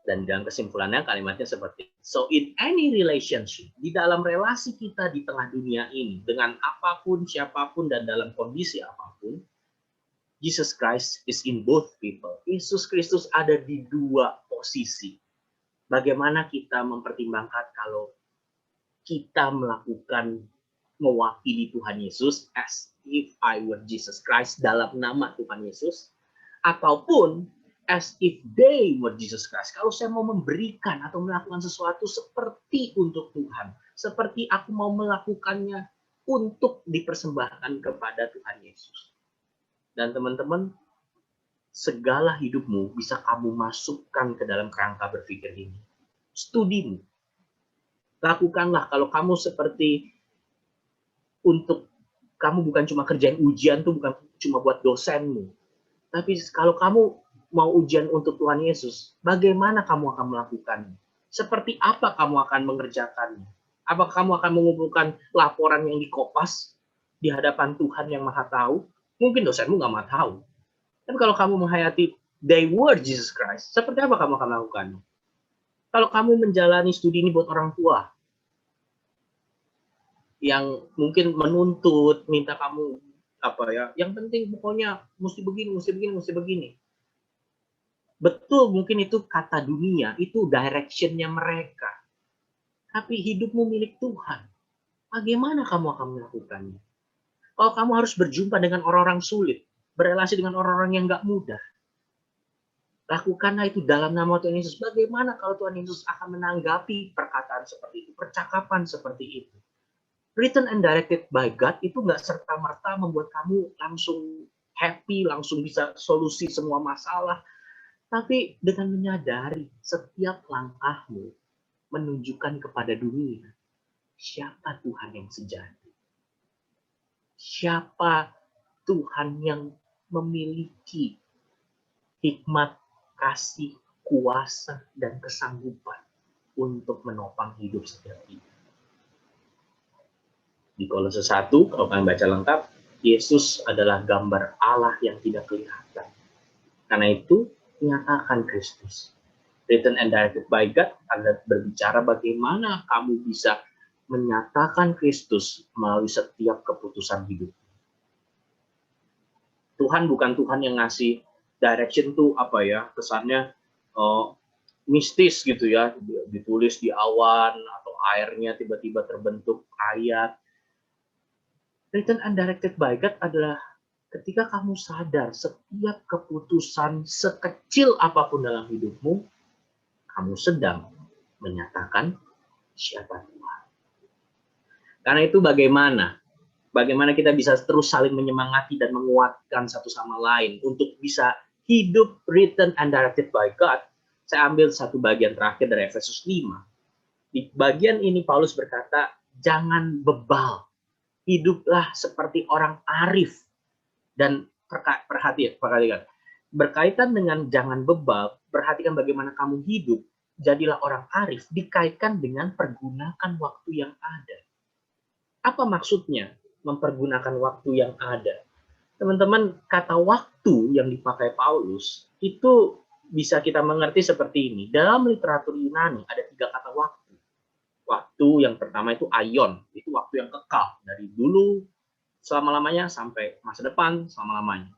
Speaker 2: Dan dalam kesimpulannya kalimatnya seperti, so in any relationship, di dalam relasi kita di tengah dunia ini, dengan apapun, siapapun, dan dalam kondisi apapun, Jesus Christ is in both people. Yesus Kristus ada di dua posisi. Bagaimana kita mempertimbangkan kalau kita melakukan mewakili Tuhan Yesus as if I were Jesus Christ dalam nama Tuhan Yesus, ataupun as if they were Jesus Christ. Kalau saya mau memberikan atau melakukan sesuatu seperti untuk Tuhan, seperti aku mau melakukannya untuk dipersembahkan kepada Tuhan Yesus. Dan teman-teman, segala hidupmu bisa kamu masukkan ke dalam kerangka berpikir ini. Studimu. Lakukanlah kalau kamu seperti untuk kamu bukan cuma kerjain ujian tuh bukan cuma buat dosenmu. Tapi kalau kamu mau ujian untuk Tuhan Yesus, bagaimana kamu akan melakukannya? Seperti apa kamu akan mengerjakannya? Apakah kamu akan mengumpulkan laporan yang dikopas di hadapan Tuhan yang Maha Tahu? Mungkin dosenmu nggak mau tahu. Tapi kalau kamu menghayati they were Jesus Christ, seperti apa kamu akan melakukannya? Kalau kamu menjalani studi ini buat orang tua, yang mungkin menuntut, minta kamu apa ya, yang penting pokoknya mesti begini, mesti begini, mesti begini. Betul, mungkin itu kata dunia, itu direction-nya mereka. Tapi hidupmu milik Tuhan. Bagaimana kamu akan melakukannya? Kalau kamu harus berjumpa dengan orang-orang sulit, berelasi dengan orang-orang yang nggak mudah, lakukanlah itu dalam nama Tuhan Yesus. Bagaimana kalau Tuhan Yesus akan menanggapi perkataan seperti itu, percakapan seperti itu? Written and directed by God itu nggak serta-merta membuat kamu langsung happy, langsung bisa solusi semua masalah. Tapi dengan menyadari setiap langkahmu menunjukkan kepada dunia siapa Tuhan yang sejati. Siapa Tuhan yang memiliki hikmat, kasih, kuasa, dan kesanggupan untuk menopang hidup setiap kita. Di Kolose 1, kalau kalian baca lengkap, Yesus adalah gambar Allah yang tidak kelihatan. Karena itu, nyatakan Kristus. Written and directed by God adalah berbicara bagaimana kamu bisa menyatakan Kristus melalui setiap keputusan hidup. Tuhan bukan Tuhan yang ngasih direction tuh apa ya, kesannya mistis gitu ya, ditulis di awan atau airnya tiba-tiba terbentuk ayat. Written and directed by God adalah ketika kamu sadar setiap keputusan sekecil apapun dalam hidupmu, kamu sedang menyatakan siapa Tuhan. Karena itu bagaimana kita bisa terus saling menyemangati dan menguatkan satu sama lain untuk bisa hidup written and directed by God. Saya ambil satu bagian terakhir dari Efesus 5. Di bagian ini Paulus berkata, jangan bebal. Hiduplah seperti orang arif. Dan perhatikan. Berkaitan dengan jangan bebal, perhatikan bagaimana kamu hidup, jadilah orang arif, dikaitkan dengan pergunakan waktu yang ada. Apa maksudnya mempergunakan waktu yang ada? Teman-teman, kata waktu yang dipakai Paulus itu bisa kita mengerti seperti ini. Dalam literatur Yunani ada 3 kata waktu. Waktu yang pertama itu aion, itu waktu yang kekal. Dari dulu selama-lamanya sampai masa depan selama-lamanya.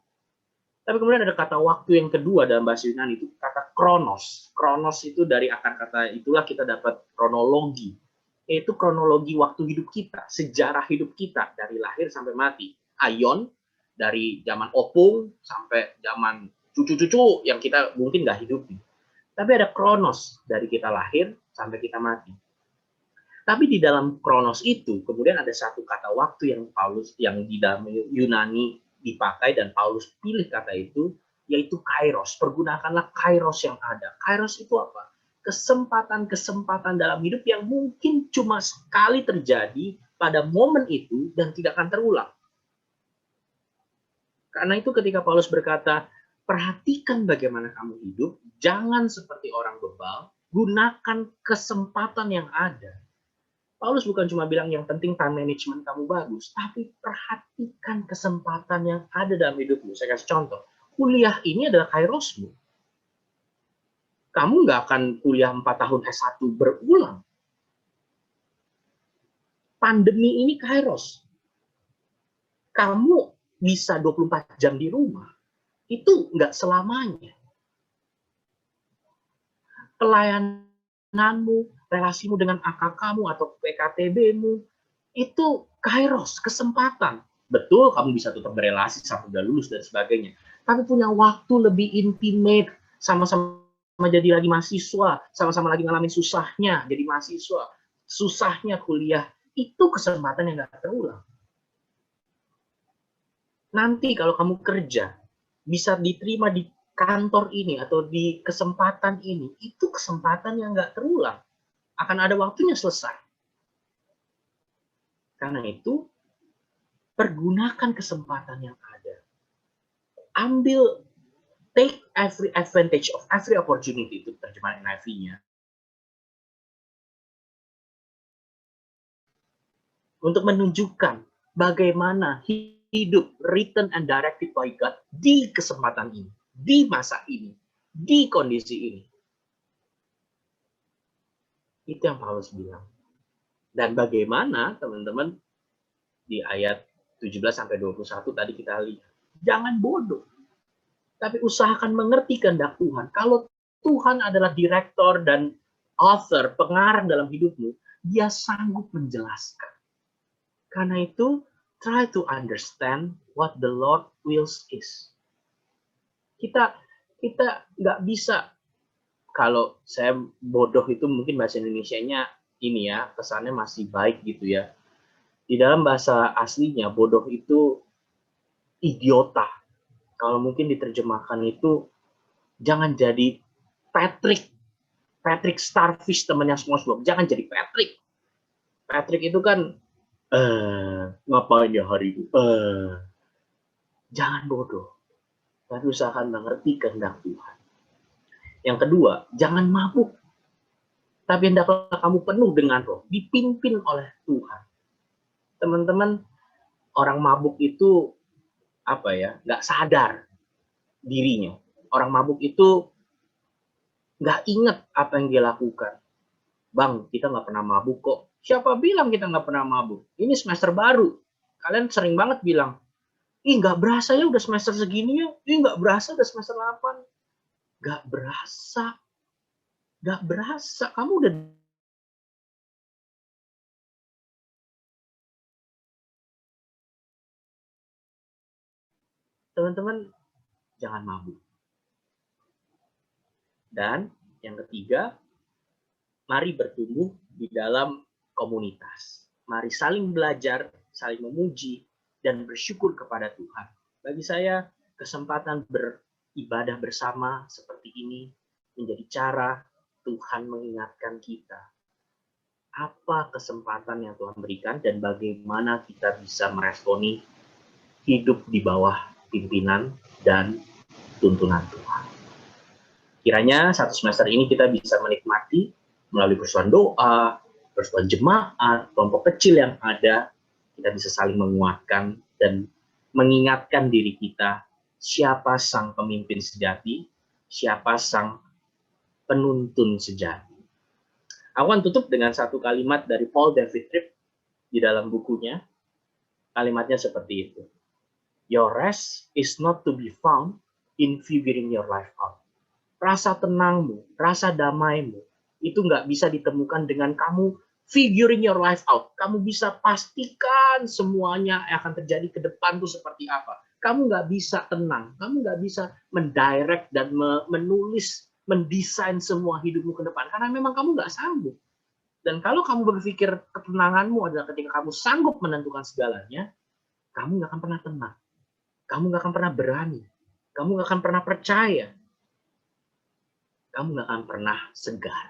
Speaker 2: Tapi kemudian ada kata waktu yang kedua dalam bahasa Yunani, itu kata kronos. Kronos itu dari akar kata itulah kita dapat kronologi. Yaitu kronologi waktu hidup kita, sejarah hidup kita dari lahir sampai mati. Aion, dari zaman opung sampai zaman cucu-cucu yang kita mungkin nggak hidupi. Tapi ada kronos, dari kita lahir sampai kita mati. Tapi di dalam kronos itu, kemudian ada satu kata waktu yang di dalam Yunani dipakai dan Paulus pilih kata itu, yaitu kairos. Pergunakanlah kairos yang ada. Kairos itu apa? Kesempatan-kesempatan dalam hidup yang mungkin cuma sekali terjadi pada momen itu dan tidak akan terulang. Karena itu ketika Paulus berkata, perhatikan bagaimana kamu hidup, jangan seperti orang bebal, gunakan kesempatan yang ada. Paulus bukan cuma bilang yang penting time management kamu bagus, tapi perhatikan kesempatan yang ada dalam hidupmu. Saya kasih contoh, kuliah ini adalah kairosmu. Kamu nggak akan kuliah 4 tahun S1 berulang. Pandemi ini kairos. Kamu bisa 24 jam di rumah. Itu nggak selamanya. Pelayananmu, relasimu dengan AKK-mu atau PKTB-mu, itu kairos, kesempatan. Betul, kamu bisa tetap berelasi sampai udah lulus dan sebagainya. Tapi punya waktu lebih intimate, sama-sama jadi lagi mahasiswa, sama-sama lagi ngalamin susahnya jadi mahasiswa, susahnya kuliah, itu kesempatan yang nggak terulang. Nanti kalau kamu kerja, bisa diterima di kantor ini atau di kesempatan ini, itu kesempatan yang nggak terulang. Akan ada waktunya selesai. Karena itu, pergunakan kesempatan yang ada. Take every advantage of every opportunity, itu terjemahan NIV-nya. Untuk menunjukkan bagaimana hidup written and directed by God di kesempatan ini, di masa ini, di kondisi ini. Itu yang Paulus bilang. Dan bagaimana, teman-teman, di ayat 17-21 tadi kita lihat. Jangan bodoh. Tapi usahakan mengerti kehendak Tuhan. Kalau Tuhan adalah direktur dan author, pengarang dalam hidupmu, dia sanggup menjelaskan. Karena itu, try to understand what the Lord wills is. Kita nggak bisa, kalau saya bodoh itu mungkin bahasa Indonesianya ini ya, kesannya masih baik gitu ya. Di dalam bahasa aslinya, bodoh itu idiota. Kalau mungkin diterjemahkan itu, jangan jadi Patrick Starfish, temannya SpongeBob. Jangan jadi Patrick. Patrick itu kan, ngapain ya hari itu? Jangan bodoh. Tapi usahakan mengerti kehendak Tuhan. Yang kedua, jangan mabuk. Tapi hendaklah kamu penuh dengan roh. Dipimpin oleh Tuhan. Teman-teman, orang mabuk itu nggak sadar dirinya. Orang mabuk itu nggak ingat apa yang dia lakukan. Bang, kita nggak pernah mabuk kok. Siapa bilang kita nggak pernah mabuk? Ini semester baru. Kalian sering banget bilang, ih nggak berasa ya udah semester segini ya. Ih nggak berasa udah semester 8. Nggak berasa. Nggak berasa. Kamu udah teman-teman jangan mabuk. Dan yang ketiga, mari bertumbuh di dalam komunitas. Mari saling belajar, saling memuji, dan bersyukur kepada Tuhan. Bagi saya, kesempatan beribadah bersama seperti ini menjadi cara Tuhan mengingatkan kita apa kesempatan yang Tuhan berikan dan bagaimana kita bisa meresponi hidup di bawah pimpinan dan tuntunan Tuhan. Kiranya satu semester ini kita bisa menikmati melalui persoalan doa, persoalan jemaat, kelompok kecil yang ada, kita bisa saling menguatkan dan mengingatkan diri kita siapa sang pemimpin sejati, siapa sang penuntun sejati. Aku akan tutup dengan satu kalimat dari Paul David Tripp di dalam bukunya. Kalimatnya seperti itu. Your rest is not to be found in figuring your life out. Rasa tenangmu, rasa damaimu, itu nggak bisa ditemukan dengan kamu figuring your life out. Kamu bisa pastikan semuanya akan terjadi ke depan tuh seperti apa. Kamu nggak bisa tenang, kamu nggak bisa mendirect dan menulis, mendesain semua hidupmu ke depan. Karena memang kamu nggak sanggup. Dan kalau kamu berpikir ketenanganmu adalah ketika kamu sanggup menentukan segalanya, kamu nggak akan pernah tenang. Kamu nggak akan pernah berani. Kamu nggak akan pernah percaya. Kamu nggak akan pernah segar.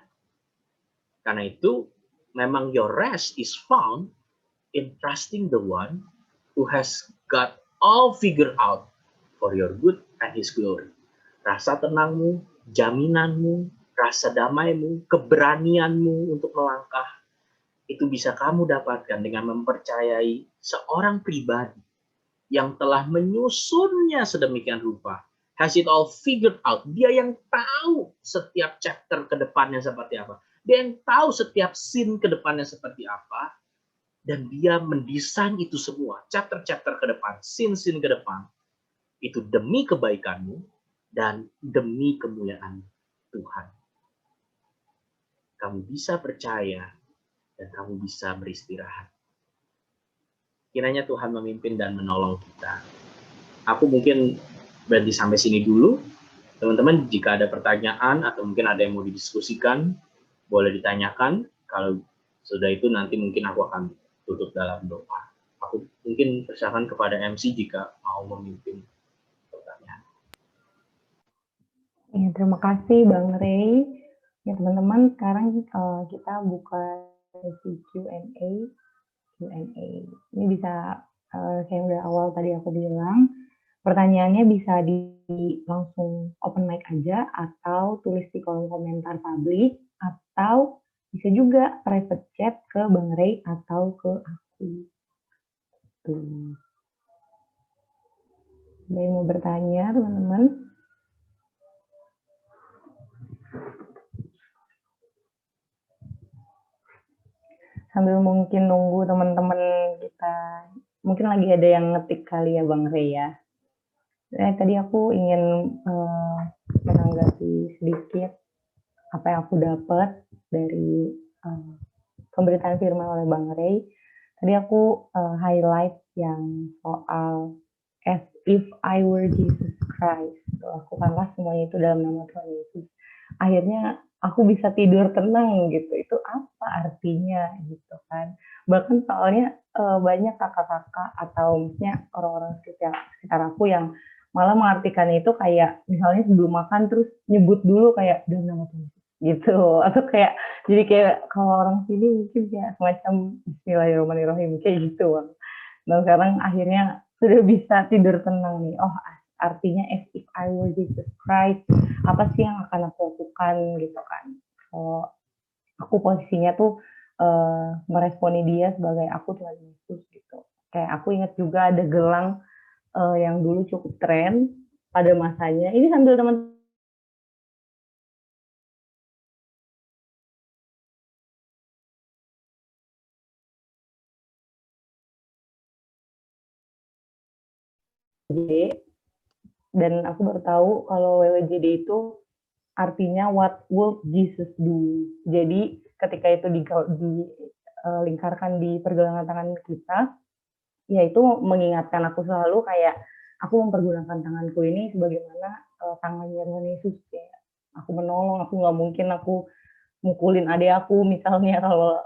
Speaker 2: Karena itu, memang your rest is found in trusting the one who has got all figured out for your good and his glory. Rasa tenangmu, jaminanmu, rasa damaimu, keberanianmu untuk melangkah, itu bisa kamu dapatkan dengan mempercayai seorang pribadi yang telah menyusunnya sedemikian rupa. Has it all figured out. Dia yang tahu setiap chapter ke depannya seperti apa. Dia yang tahu setiap scene ke depannya seperti apa. Dan dia mendesain itu semua. Chapter-chapter ke depan, scene-scene ke depan. Itu demi kebaikanmu dan demi kemuliaan Tuhan. Kamu bisa percaya dan kamu bisa beristirahat. Kiranya Tuhan memimpin dan menolong kita. Aku mungkin berhenti sampai sini dulu. Teman-teman, jika ada pertanyaan atau mungkin ada yang mau didiskusikan, boleh ditanyakan. Kalau sudah itu nanti mungkin aku akan tutup dalam doa. Aku mungkin persilakan kepada MC jika mau memimpin pertanyaan.
Speaker 1: Ya, terima kasih Bang Rey. Ya teman-teman, sekarang kita buka sesi Q&A. Ini bisa kayak udah awal tadi aku bilang, pertanyaannya bisa langsung open mic aja atau tulis di kolom komentar publik atau bisa juga private chat ke Bang Rey atau ke aku. Tuh. Ada yang mau bertanya teman-teman? Sambil mungkin nunggu teman-teman kita, mungkin lagi ada yang ngetik kali ya Bang Rey ya. Tadi aku ingin menanggapi sedikit apa yang aku dapat dari pemberitaan firman oleh Bang Rey. Tadi aku highlight yang soal as if I were Jesus Christ. Lakukanlah semuanya itu dalam nama Tuhan Yesus. Akhirnya aku bisa tidur tenang gitu. Itu apa artinya gitu kan. Bahkan soalnya banyak kakak-kakak atau misalnya orang-orang sekitar aku yang malah mengartikan itu kayak misalnya sebelum makan terus nyebut dulu kayak dalam nama Tuhan Yesus gitu. Atau kayak jadi kayak kalau orang sini mungkin kayak semacam Bismillahirrahmanirrahim kayak gitu Bang. Nah sekarang akhirnya sudah bisa tidur tenang nih. Oh artinya as if I were Jesus Christ, apa sih yang akan aku lakukan gitu kan. Kalau aku posisinya tuh meresponi dia sebagai aku Tuhan Yesus gitu. Kayak aku ingat juga ada gelang yang dulu cukup tren pada masanya. Ini sambil teman dan aku baru tahu kalau WWJD itu artinya what would Jesus do. Jadi ketika itu dilingkarkan di pergelangan tangan kita, ya itu mengingatkan aku selalu kayak aku mempergunakan tanganku ini sebagaimana tangannya Tuhan Yesus, kayak aku menolong, aku nggak mungkin aku mukulin adik aku misalnya kalau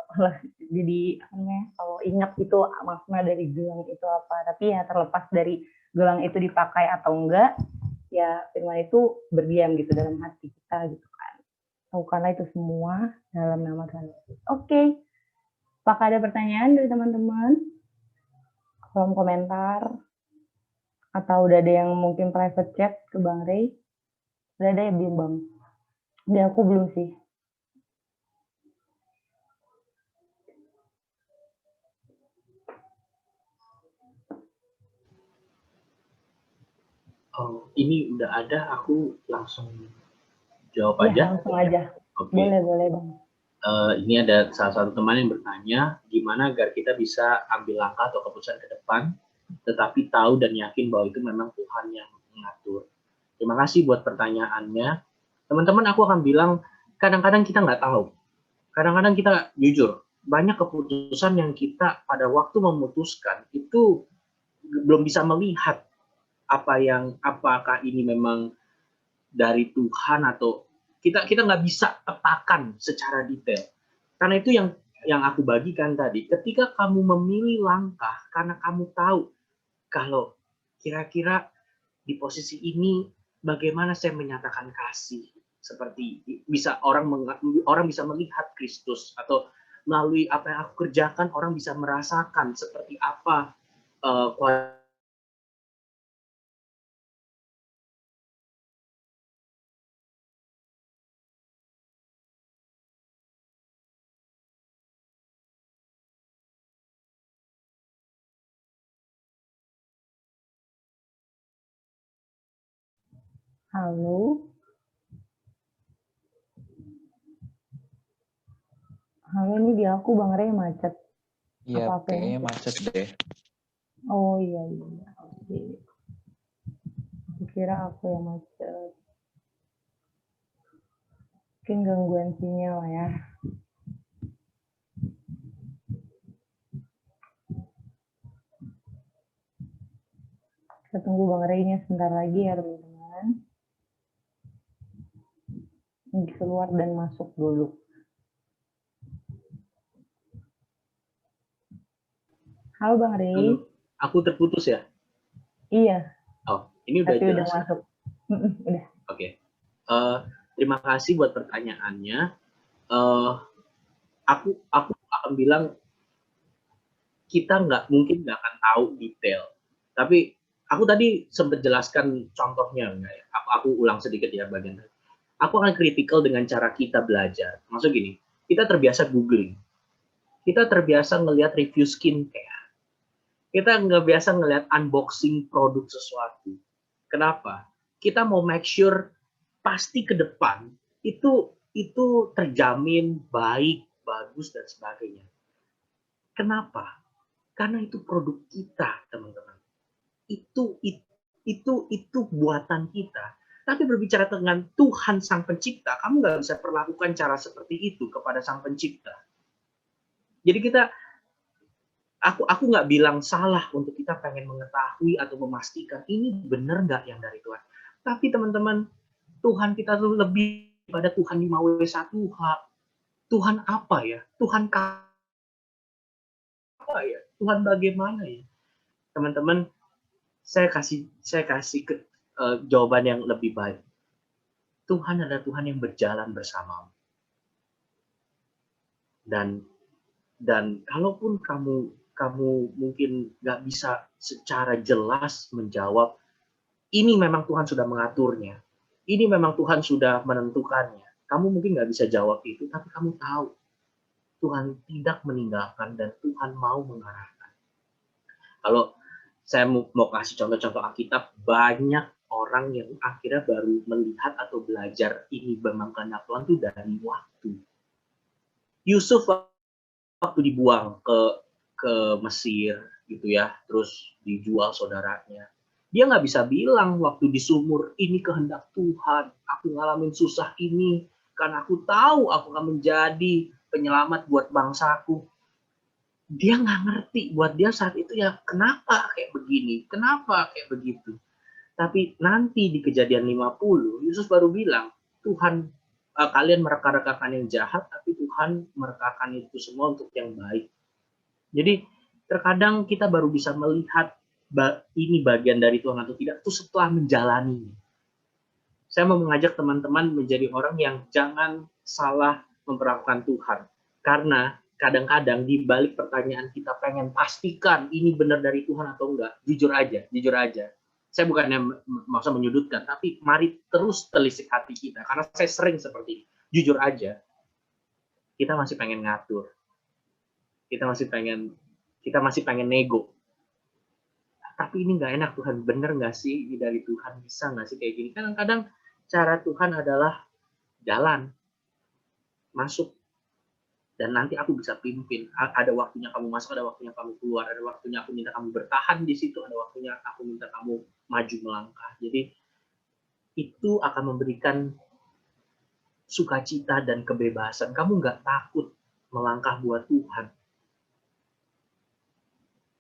Speaker 1: jadi kalau ingat itu makna dari gelang itu apa. Tapi ya terlepas dari gelang itu dipakai atau enggak, ya firman itu berdiam gitu dalam hati kita gitu kan. Lakukanlah itu semua dalam nama Tuhan Yesus. Oke. Apakah ada pertanyaan dari teman-teman? Kolom komentar atau udah ada yang mungkin private chat ke Bang Ray? Udah ada ya belum Bang? Dia aku belum sih.
Speaker 2: Oh, ini udah ada, aku langsung jawab
Speaker 1: Ya,
Speaker 2: aja.
Speaker 1: langsung aja.
Speaker 2: Oke.
Speaker 1: Boleh Bang.
Speaker 2: Ini ada salah satu teman yang bertanya, gimana agar kita bisa ambil langkah atau keputusan ke depan, tetapi tahu dan yakin bahwa itu memang Tuhan yang mengatur. Terima kasih buat pertanyaannya. Teman-teman, aku akan bilang, kadang-kadang kita nggak tahu. Kadang-kadang kita jujur, banyak keputusan yang kita pada waktu memutuskan itu belum bisa melihat apakah ini memang dari Tuhan atau kita nggak bisa petakan secara detail. Karena itu yang aku bagikan tadi, ketika kamu memilih langkah karena kamu tahu kalau kira-kira di posisi ini bagaimana saya menyatakan kasih, seperti bisa orang bisa melihat Kristus, atau melalui apa yang aku kerjakan orang bisa merasakan seperti apa kualitas.
Speaker 1: Halo. Halo, ini di aku Bang Ray macet.
Speaker 3: Iya, kayaknya macet deh.
Speaker 1: Oh iya. Oke. Aku kira aku yang macet. Mungkin gangguan sinyal ya. Kita tunggu Bang Ray-nya sebentar lagi ya teman-teman. Keluar dan masuk dulu. Halo Bang Ray.
Speaker 2: Aku terputus ya?
Speaker 1: Iya.
Speaker 2: Oh, ini udah
Speaker 1: tapi
Speaker 2: jelas.
Speaker 1: Udah masuk. Udah.
Speaker 2: Oke. Terima kasih buat pertanyaannya. Aku akan bilang kita mungkin nggak akan tahu detail. Tapi aku tadi sempat jelaskan contohnya, enggak ya? Aku ulang sedikit ya bagian tadi. Aku akan kritikal dengan cara kita belajar. Maksud gini, kita terbiasa googling. Kita terbiasa ngelihat review skincare. Kita nggak biasa ngelihat unboxing produk sesuatu. Kenapa? Kita mau make sure pasti ke depan itu terjamin baik, bagus dan sebagainya. Kenapa? Karena itu produk kita, teman-teman. Itu buatan kita. Tapi berbicara dengan Tuhan Sang Pencipta, kamu nggak bisa perlakukan cara seperti itu kepada Sang Pencipta. Jadi aku nggak bilang salah untuk kita pengen mengetahui atau memastikan ini benar nggak yang dari Tuhan. Tapi teman-teman, Tuhan kita tuh lebih pada Tuhan 5W1H. Tuhan apa ya? Tuhan apa ya? Tuhan bagaimana ya? Teman-teman, saya kasih jawaban yang lebih baik. Tuhan adalah Tuhan yang berjalan bersamamu. Dan kalaupun kamu mungkin nggak bisa secara jelas menjawab, ini memang Tuhan sudah mengaturnya. Ini memang Tuhan sudah menentukannya. Kamu mungkin nggak bisa jawab itu, tapi kamu tahu Tuhan tidak meninggalkan dan Tuhan mau mengarahkan. Kalau saya mau kasih contoh-contoh Alkitab, banyak orang yang akhirnya baru melihat atau belajar ini memang kehendak Tuhan itu dari waktu. Yusuf waktu dibuang ke Mesir gitu ya, terus dijual saudaranya. Dia nggak bisa bilang waktu di sumur, ini kehendak Tuhan, aku ngalamin susah ini, karena aku tahu aku akan menjadi penyelamat buat bangsaku. Dia nggak ngerti, buat dia saat itu ya kenapa kayak begini, kenapa kayak begitu. Tapi nanti di Kejadian 50, Yesus baru bilang, Tuhan, kalian mereka-rekakan yang jahat, tapi Tuhan merekakan itu semua untuk yang baik. Jadi terkadang kita baru bisa melihat ini bagian dari Tuhan atau tidak itu setelah menjalani. Saya mau mengajak teman-teman menjadi orang yang jangan salah memperlakukan Tuhan. Karena kadang-kadang di balik pertanyaan kita pengen pastikan ini benar dari Tuhan atau enggak. Jujur aja. Saya bukannya maksud menyudutkan, tapi mari terus telisik hati kita. Karena saya sering seperti ini. Jujur aja, kita masih pengen ngatur. Kita masih pengen nego. Tapi ini nggak enak Tuhan, bener nggak sih ini dari Tuhan, bisa nggak sih kayak gini? Kadang-kadang cara Tuhan adalah jalan, masuk, dan nanti aku bisa pimpin. Ada waktunya kamu masuk, ada waktunya kamu keluar, ada waktunya aku minta kamu bertahan di situ, ada waktunya aku minta kamu maju melangkah. Jadi itu akan memberikan sukacita dan kebebasan. Kamu nggak takut melangkah buat Tuhan.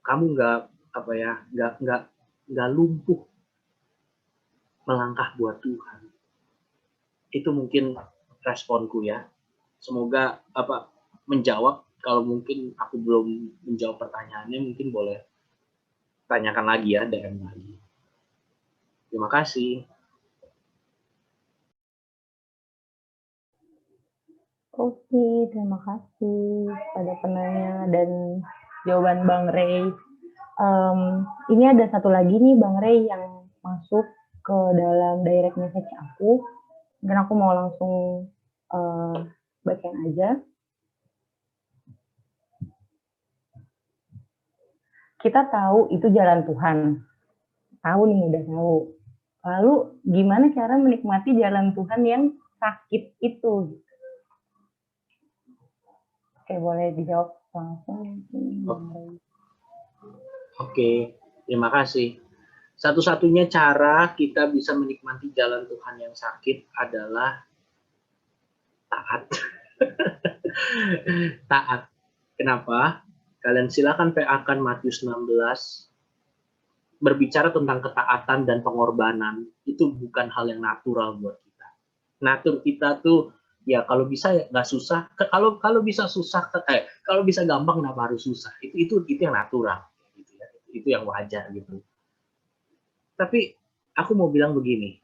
Speaker 2: Kamu nggak lumpuh melangkah buat Tuhan. Itu mungkin responku ya. Semoga menjawab. Kalau mungkin aku belum menjawab pertanyaannya, mungkin boleh tanyakan lagi ya, DM lagi. Terima kasih.
Speaker 1: Oke, terima kasih pada penanya dan jawaban Bang Ray. Ini ada satu lagi nih Bang Ray yang masuk ke dalam direct message aku. Mungkin aku mau langsung bacain aja. Kita tahu itu jalan Tuhan. Tahu nih, udah tahu. Lalu gimana cara menikmati jalan Tuhan yang sakit itu? Oke, boleh dijawab langsung.
Speaker 2: Oke, terima kasih. Satu-satunya cara kita bisa menikmati jalan Tuhan yang sakit adalah taat. Taat. Kenapa? Kalian silakan PA-kan Matius 16. Berbicara tentang ketaatan dan pengorbanan, itu bukan hal yang natural buat kita. Natur kita tuh, ya kalau bisa ya nggak susah. Kalau bisa susah, kalau bisa gampang kenapa harus susah? Itu yang natural, gitu ya. Itu yang wajar gitu. Tapi aku mau bilang begini,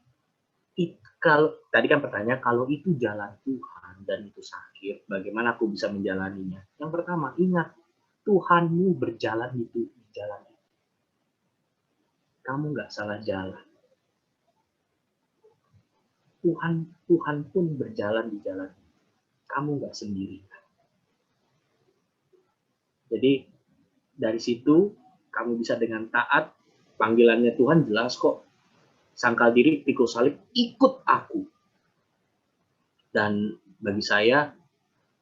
Speaker 2: kalau tadi kan pertanyaan, kalau itu jalan Tuhan dan itu sakit, bagaimana aku bisa menjalaninya? Yang pertama, ingat, Tuhanmu berjalan di jalan itu. Kamu nggak salah jalan. Tuhan pun berjalan di jalan itu. Kamu nggak sendiri. Jadi dari situ kamu bisa dengan taat, panggilannya Tuhan jelas kok. Sangkal diri, pikul salib, ikut aku. Dan bagi saya,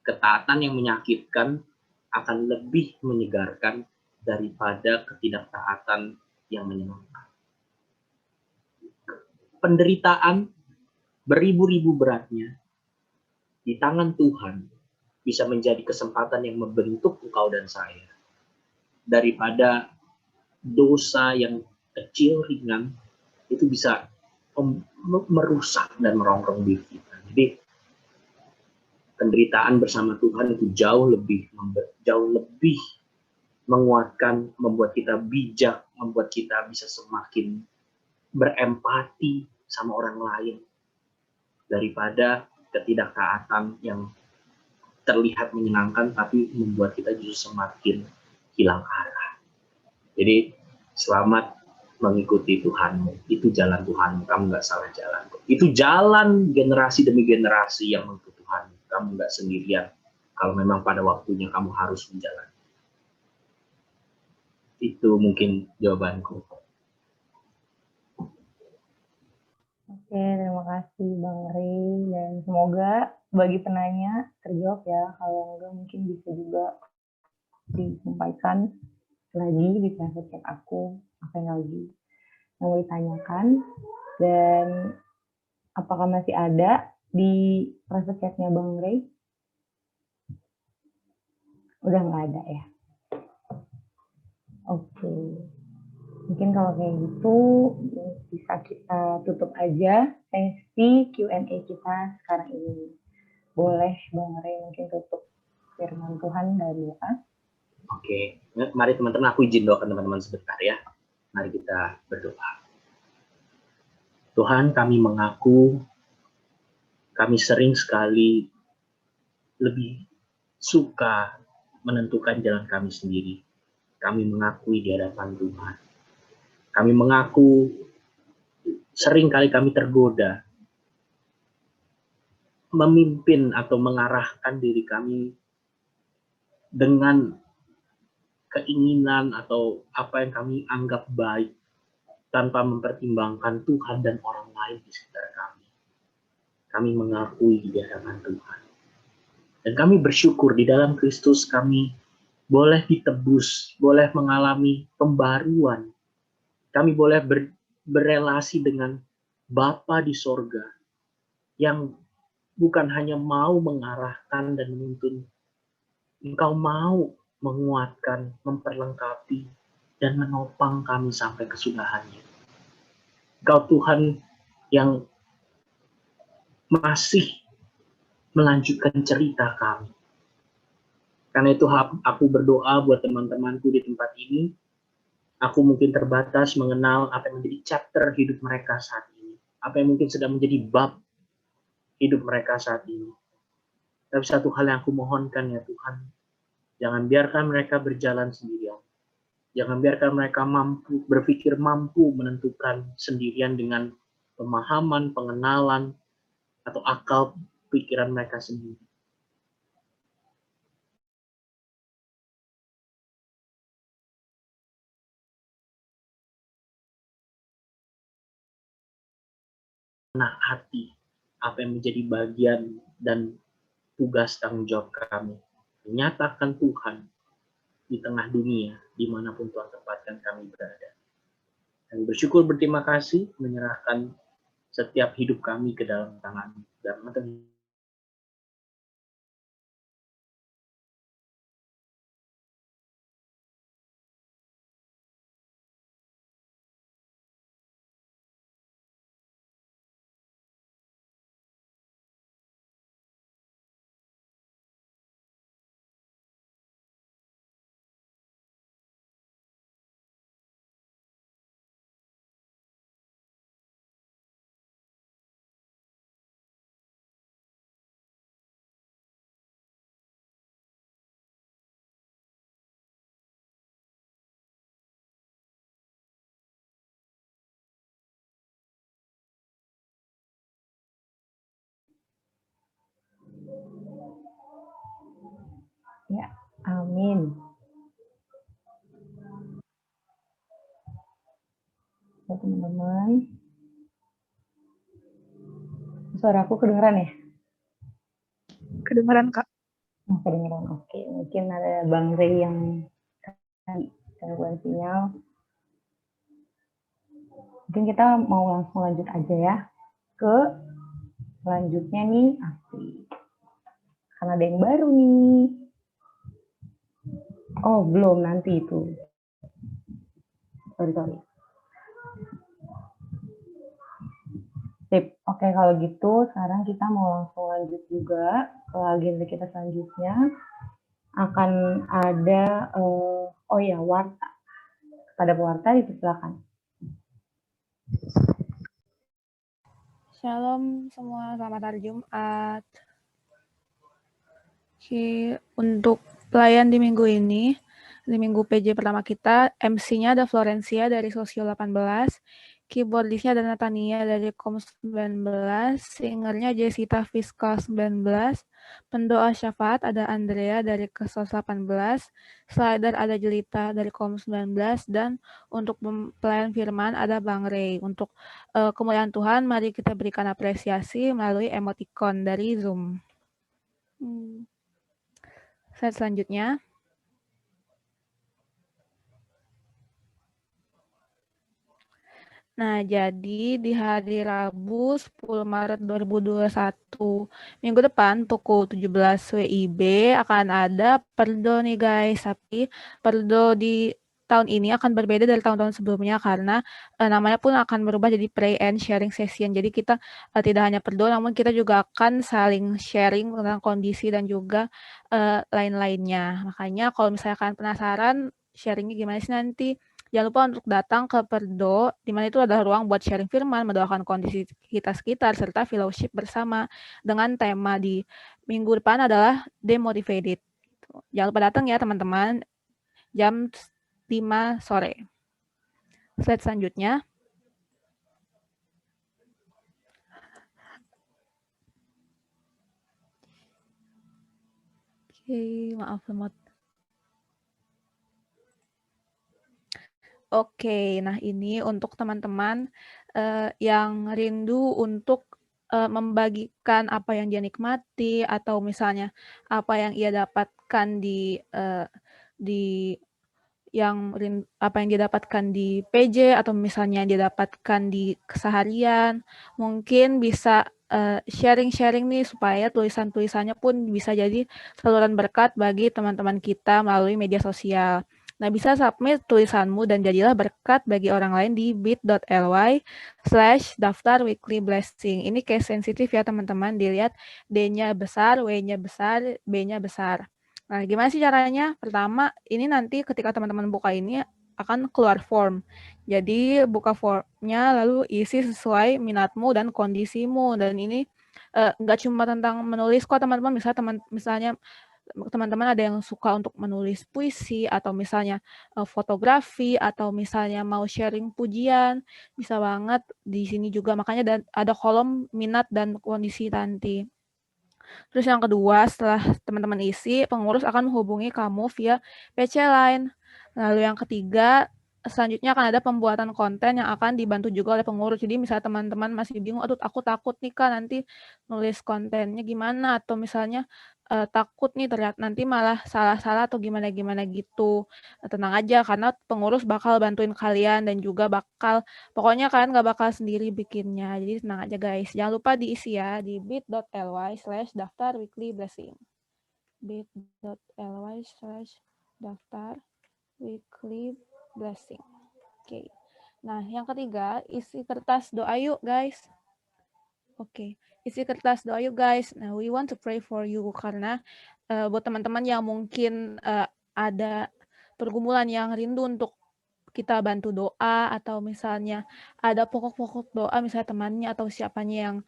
Speaker 2: ketaatan yang menyakitkan akan lebih menyegarkan daripada ketidaktaatan yang menyenangkan. Penderitaan beribu-ribu beratnya di tangan Tuhan bisa menjadi kesempatan yang membentuk engkau dan saya. Daripada dosa yang kecil, ringan, itu bisa merusak dan merongrong diri kita. Jadi penderitaan bersama Tuhan itu jauh lebih menguatkan, membuat kita bijak, membuat kita bisa semakin berempati sama orang lain daripada ketidaktaatan yang terlihat menyenangkan tapi membuat kita justru semakin hilang arah. Jadi selamat mengikuti Tuhanmu, itu jalan Tuhanmu, kamu nggak salah jalan. Itu jalan generasi demi generasi yang mengikuti Tuhan, kamu nggak sendirian. Kalau memang pada waktunya kamu harus menjalani. Itu mungkin jawabanku.
Speaker 1: Oke, terima kasih Bang Ray, dan semoga bagi penanya terjawab ya. Kalau enggak mungkin bisa juga disampaikan lagi di private chat aku, apa yang lagi yang mau ditanyakan, dan apakah masih ada di private chatnya Bang Ray? Udah nggak ada ya? Oke. Mungkin kalau kayak gitu bisa kita tutup aja sesi Q&A kita sekarang ini. Boleh Bang Ray mungkin tutup firman Tuhan dan doa.
Speaker 2: Oke, mari teman-teman, aku izin doakan teman-teman sebentar ya. Mari kita berdoa. Tuhan, kami mengaku kami sering sekali lebih suka menentukan jalan kami sendiri. Kami mengakui di hadapan Tuhan. Kami mengaku sering kali kami tergoda memimpin atau mengarahkan diri kami dengan keinginan atau apa yang kami anggap baik tanpa mempertimbangkan Tuhan dan orang lain di sekitar kami. Kami mengakui di hadapan Tuhan. Dan kami bersyukur di dalam Kristus kami boleh ditebus, boleh mengalami pembaruan. Kami boleh berelasi dengan Bapa di sorga yang bukan hanya mau mengarahkan dan menuntun. Engkau mau menguatkan, memperlengkapi, dan menopang kami sampai kesudahannya. Engkau Tuhan yang masih melanjutkan cerita kami. Karena itu aku berdoa buat teman-temanku di tempat ini. Aku mungkin terbatas mengenal apa yang menjadi chapter hidup mereka saat ini. Apa yang mungkin sedang menjadi bab hidup mereka saat ini. Tapi satu hal yang aku mohonkan ya Tuhan, jangan biarkan mereka berjalan sendirian. Jangan biarkan mereka berpikir mampu menentukan sendirian dengan pemahaman, pengenalan, atau akal pikiran mereka sendiri. Nah, hati apa yang menjadi bagian dan tugas tanggung jawab kami. Menyatakan Tuhan di tengah dunia, dimanapun Tuhan tempatkan kami berada. Dan bersyukur berterima kasih menyerahkan setiap hidup kami ke dalam tangan. Dan
Speaker 1: Ya, amin. Ya, teman-teman. Suara aku kedengeran ya?
Speaker 4: Kedengeran, Kak.
Speaker 1: Oh, kedengeran. Oke, mungkin ada Bang Ray yang gangguan sinyal. Mungkin kita mau langsung lanjut aja ya ke selanjutnya nih, asik. Karena ada yang baru nih. Oh, belum, nanti itu. Sorry. Sip. Oke, kalau gitu sekarang kita mau langsung lanjut juga ke agenda kita selanjutnya. Akan ada, warta. Kepada pewarta dipersilakan.
Speaker 4: Shalom semua, selamat hari Jumat. Oke, untuk pelayan di minggu ini, di minggu PJ pertama kita, MC-nya ada Florencia dari Sosio 18, keyboardisnya ada Natania dari Kom 19, singernya Jessica Fiskal 19, pendoa syafaat ada Andrea dari Kesos 18, slider ada Jelita dari Kom 19, dan untuk pelayan firman ada Bang Ray. Untuk kemuliaan Tuhan, mari kita berikan apresiasi melalui emoticon dari Zoom. Slide selanjutnya. Nah, jadi di hari Rabu 10 Maret 2021, minggu depan pukul 17 WIB akan ada perdo nih guys. Tapi perdo di tahun ini akan berbeda dari tahun-tahun sebelumnya karena namanya pun akan berubah jadi pray and sharing session. Jadi kita tidak hanya berdoa, namun kita juga akan saling sharing tentang kondisi dan juga lain-lainnya. Makanya kalau misalnya kalian penasaran sharingnya gimana sih nanti, jangan lupa untuk datang ke Perdo, di mana itu adalah ruang buat sharing firman, mendoakan kondisi kita sekitar, serta fellowship bersama dengan tema di minggu depan adalah Demotivated. Jangan lupa datang ya teman-teman, jam 5 sore. Slide selanjutnya. Oke, maaf lemot. Oke, nah ini untuk teman-teman yang rindu untuk membagikan apa yang dia nikmati atau misalnya apa yang ia dapatkan di apa yang dia dapatkan di PJ atau misalnya dia dapatkan di keseharian, mungkin bisa sharing-sharing nih supaya tulisan-tulisannya pun bisa jadi saluran berkat bagi teman-teman kita melalui media sosial. Nah, bisa submit tulisanmu dan jadilah berkat bagi orang lain di bit.ly/daftar weekly blessing. Ini case sensitif ya teman-teman, dilihat D-nya besar, W-nya besar, B-nya besar. Nah, gimana sih caranya? Pertama, ini nanti ketika teman-teman buka ini akan keluar form. Jadi, buka formnya lalu isi sesuai minatmu dan kondisimu. Dan ini nggak cuma tentang menulis kok teman-teman. Misalnya teman-teman ada yang suka untuk menulis puisi atau misalnya fotografi atau misalnya mau sharing pujian, bisa banget di sini juga. Makanya ada kolom minat dan kondisi nanti. Terus yang kedua, setelah teman-teman isi, pengurus akan menghubungi kamu via PC Line. Lalu yang ketiga, selanjutnya akan ada pembuatan konten yang akan dibantu juga oleh pengurus. Jadi misalnya teman-teman masih bingung, aduh aku takut nih Kak nanti nulis kontennya gimana, atau misalnya takut nih terlihat nanti malah salah-salah atau gimana-gimana gitu. Tenang aja karena pengurus bakal bantuin kalian dan juga pokoknya kalian nggak bakal sendiri bikinnya. Jadi tenang aja guys. Jangan lupa diisi ya di bit.ly/daftar weekly blessing. bit.ly/daftar weekly blessing. Oke. Nah, yang ketiga, isi kertas doa yuk guys. Oke. Isi kertas doa yuk guys. Nah, we want to pray for you karena buat teman-teman yang mungkin ada pergumulan yang rindu untuk kita bantu doa atau misalnya ada pokok-pokok doa misalnya temannya atau siapanya yang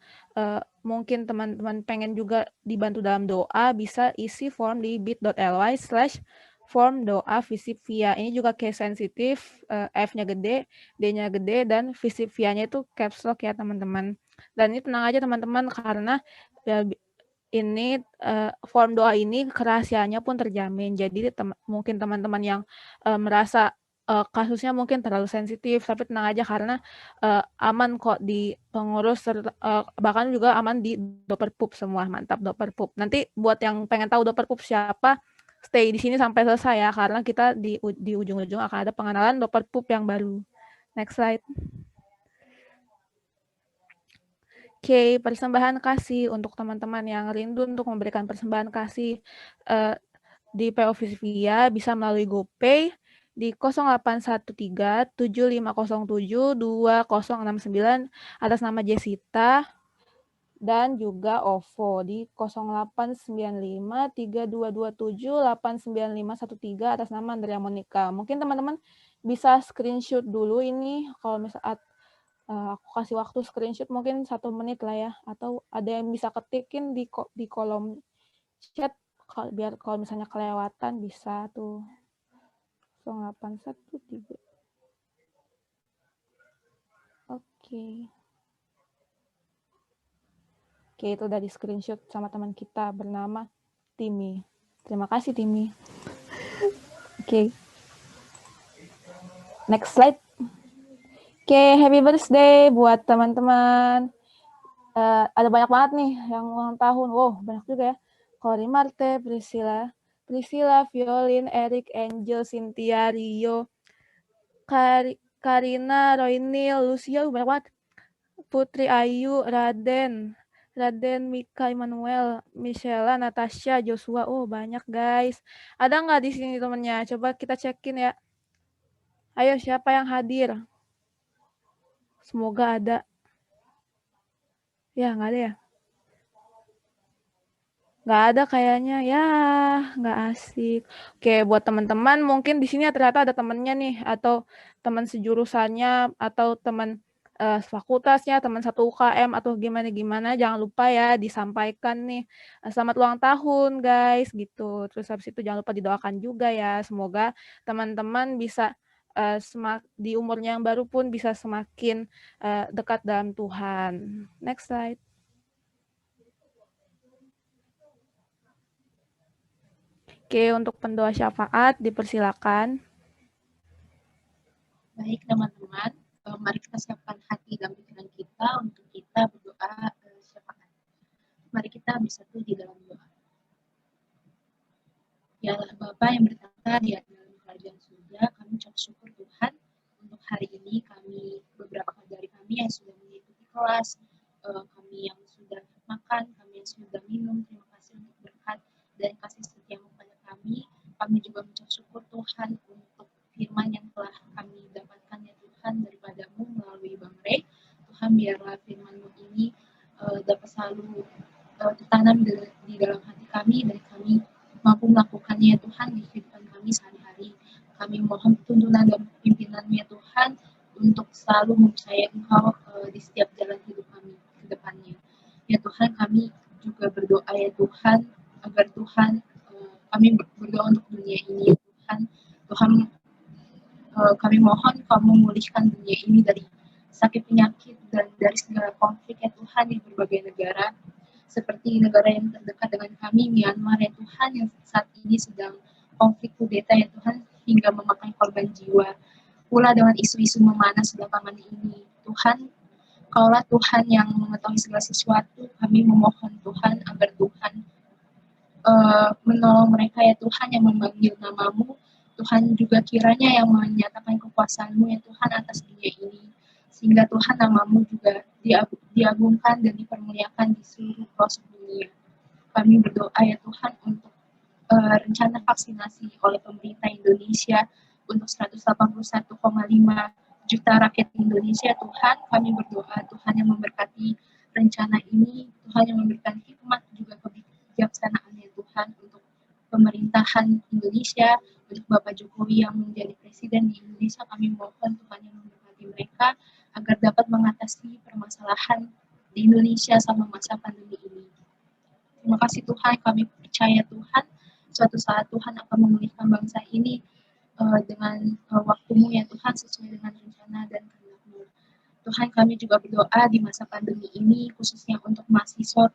Speaker 4: mungkin teman-teman pengen juga dibantu dalam doa, bisa isi form di bit.ly/form doa visip via. Ini juga case sensitif, F-nya gede, D-nya gede, dan visip via-nya itu caps lock ya teman-teman. Dan ini tenang aja teman-teman karena ini form doa ini kerahasiaannya pun terjamin. Jadi mungkin teman-teman yang merasa kasusnya mungkin terlalu sensitif, tapi tenang aja karena aman kok di pengurus, bahkan juga aman di Doperpup semua. Mantap Doperpup. Nanti buat yang pengen tahu Doperpup siapa, stay di sini sampai selesai ya, karena kita di ujung-ujung akan ada pengenalan Doperpup yang baru. Next slide. Oke, persembahan kasih untuk teman-teman yang rindu untuk memberikan persembahan kasih di PO Visipia bisa melalui GoPay di 0813-7507-2069 atas nama Jessita dan juga OVO di 0895-3227-89513 atas nama Andrea Monica. Mungkin teman-teman bisa screenshot dulu ini kalau misalnya aku kasih waktu screenshot mungkin 1 menit lah ya, atau ada yang bisa ketikin di kolom chat biar kalau misalnya kelewatan bisa tuh 0813. Oke, itu udah di screenshot sama teman kita bernama Timi. Terima kasih Timi. Oke. Next slide. Oke, happy birthday buat teman-teman. Ada banyak banget nih yang ulang tahun. Wow, banyak juga ya. Cory Marte, Priscilla, Violin, Eric, Angel, Cynthia, Rio, Karina, Roynil, Lucia, banyak banget. Putri Ayu, Raden, Mika, Emmanuel, Michelle, Natasha, Joshua. Oh, banyak guys. Ada nggak di sini temennya? Coba kita cekin ya. Ayo, siapa yang hadir? Semoga ada. Ya, nggak ada ya? Nggak ada kayaknya. Ya, nggak asik. Oke, buat teman-teman, mungkin di sini ternyata ada temannya nih, atau teman sejurusannya, atau teman fakultasnya, teman satu UKM, atau gimana-gimana. Jangan lupa ya disampaikan nih, selamat ulang tahun guys, gitu. Terus habis itu jangan lupa didoakan juga ya. Semoga teman-teman bisa di umurnya yang baru pun bisa semakin dekat dalam Tuhan. Next slide. Oke, untuk pendoa syafaat dipersilakan.
Speaker 5: Baik teman-teman, mari kita siapkan hati dan pikiran kita untuk kita berdoa syafaat. Mari kita bersatu di dalam doa. Ya Allah Bapa yang bertata di dalam kerajaan surga, kami ucap syukur Tuhan untuk hari ini beberapa dari kami yang sudah mengikuti kelas, kami yang sudah makan, kami yang sudah minum, terima kasih untuk berkat dan kasih setiamu kepada kami. Kami juga mengucap syukur Tuhan untuk firman yang telah kami dapatkan ya Tuhan daripadamu melalui Bang Rey. Tuhan biarlah firman-Mu ini dapat selalu tertanam di dalam hati kami dan kami mampu melakukannya ya Tuhan di kehidupan kami sehari-hari. Kami mohon tuntunan dan pimpinan ya Tuhan untuk selalu mempercayai Engkau di setiap jalan hidup kami ke depannya. Ya Tuhan, kami juga berdoa ya Tuhan agar Tuhan kami berdoa untuk dunia ini ya Tuhan. Tuhan kami mohon Kau memulihkan dunia ini dari sakit penyakit dan dari segala konflik ya Tuhan di berbagai negara, seperti negara yang terdekat dengan kami, Myanmar ya Tuhan, yang saat ini sedang konflik kudeta ya Tuhan, hingga memakan korban jiwa. Pula dengan isu-isu memanas belakangan ini, Tuhan, Kaulah Tuhan yang mengetahui segala sesuatu, kami memohon Tuhan agar Tuhan menolong mereka ya Tuhan yang memanggil namamu. Tuhan juga kiranya yang menyatakan kekuasaan-Mu ya Tuhan atas dunia ini, sehingga Tuhan namamu juga diagungkan dan dipermuliakan di seluruh pelosok dunia. Kami berdoa ya Tuhan untuk rencana vaksinasi oleh pemerintah Indonesia untuk 181,5 juta rakyat Indonesia. Tuhan, kami berdoa Tuhan yang memberkati rencana ini, Tuhan yang memberikan hikmat juga kebijaksanaan ya Tuhan untuk pemerintahan Indonesia, untuk Bapak Jokowi yang menjadi presiden di Indonesia. Kami mohon Tuhan yang memberkati mereka agar dapat mengatasi permasalahan di Indonesia sama masa pandemi ini. Terima kasih Tuhan, kami percaya Tuhan, suatu saat Tuhan akan memulihkan bangsa ini dengan waktu-Mu ya Tuhan, sesuai dengan rencana dan kehendak-Mu. Tuhan, kami juga berdoa di masa pandemi ini, khususnya untuk mahasiswa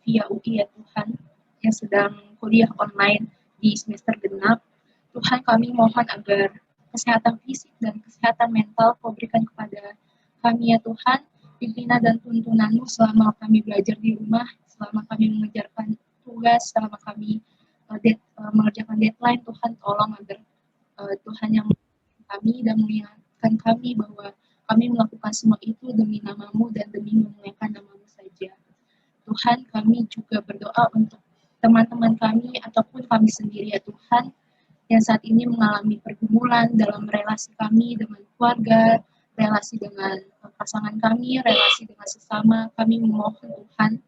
Speaker 5: via UI ya Tuhan, yang sedang kuliah online di semester genap. Tuhan, kami mohon agar kesehatan fisik dan kesehatan mental Kau berikan kepada kami ya Tuhan, pimpinan dan tuntunan-Mu selama kami belajar di rumah, selama kami mengerjakan tugas, selama kami mengerjakan deadline. Tuhan, tolong agar Tuhan yang kami dan mengingatkan kami bahwa kami melakukan semua itu demi nama-Mu dan demi memuliakan nama-Mu saja. Tuhan, kami juga berdoa untuk teman-teman kami ataupun kami sendiri ya Tuhan, yang saat ini mengalami pergumulan dalam relasi kami dengan keluarga, relasi dengan pasangan kami, relasi dengan sesama. Kami memohon Tuhan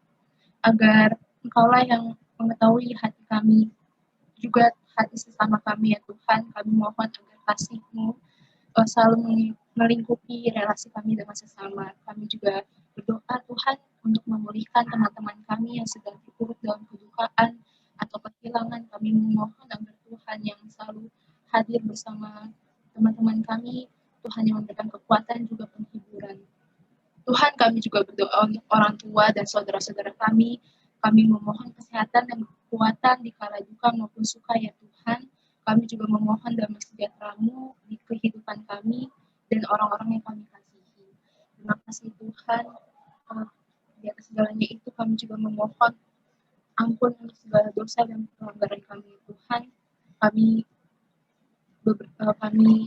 Speaker 5: agar Engkaulah yang mengetahui hati kami, juga hati sesama kami ya Tuhan. Kami mohon agar kasih-Mu selalu melingkupi relasi kami dengan sesama. Kami juga berdoa Tuhan untuk memulihkan teman-teman kami yang sedang terpuruk dalam kedukaan atau kehilangan. Kami memohon agar Tuhan yang selalu hadir bersama teman-teman kami, Tuhan yang memberikan kekuatan juga penghiburan. Tuhan, kami juga berdoa untuk orang tua dan saudara-saudara kami. Kami memohon kesehatan dan kekuatan di kala duka maupun suka ya Tuhan. Kami juga memohon damai sejahtera-Mu di kehidupan kami dan orang-orang yang kami kasihi. Terima kasih Tuhan. Di atas segalanya itu kami juga memohon ampun untuk segala dosa dan pelanggaran kami Tuhan. Kami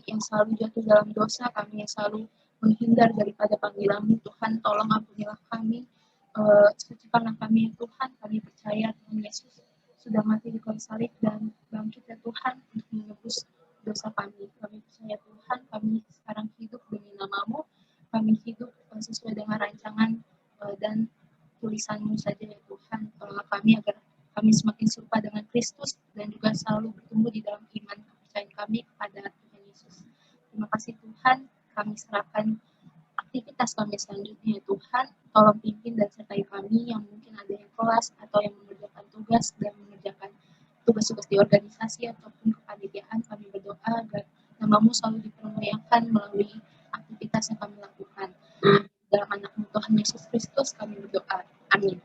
Speaker 5: yang selalu jatuh dalam dosa, kami yang selalu menghindar daripada panggilan-Mu Tuhan, tolong ampunilah kami, sucikanlah kami ya Tuhan. Kami percaya Tuhan Yesus sudah mati di kayu salib dan bangkit ya Tuhan untuk menebus dosa kami. Kami percaya Tuhan, kami sekarang hidup demi nama-Mu, kami hidup sesuai dengan rancangan dan tulisan-Mu saja ya Tuhan. Tolonglah kami agar kami semakin serupa dengan Kristus dan juga selalu bertumbuh di dalam iman kepercayaan kami kepada Tuhan Yesus. Terima kasih Tuhan, kami serahkan aktivitas kami selanjutnya ya Tuhan. Tolong pimpin dan sertai kami yang mungkin ada yang kelas atau yang mengerjakan tugas dan mengerjakan tugas-tugas di organisasi ataupun kepanitiaan. Kami berdoa agar nama-Mu selalu dipermuliakan melalui aktivitas yang kami lakukan. Dalam anak-Mu Tuhan Yesus Kristus kami berdoa. Amin.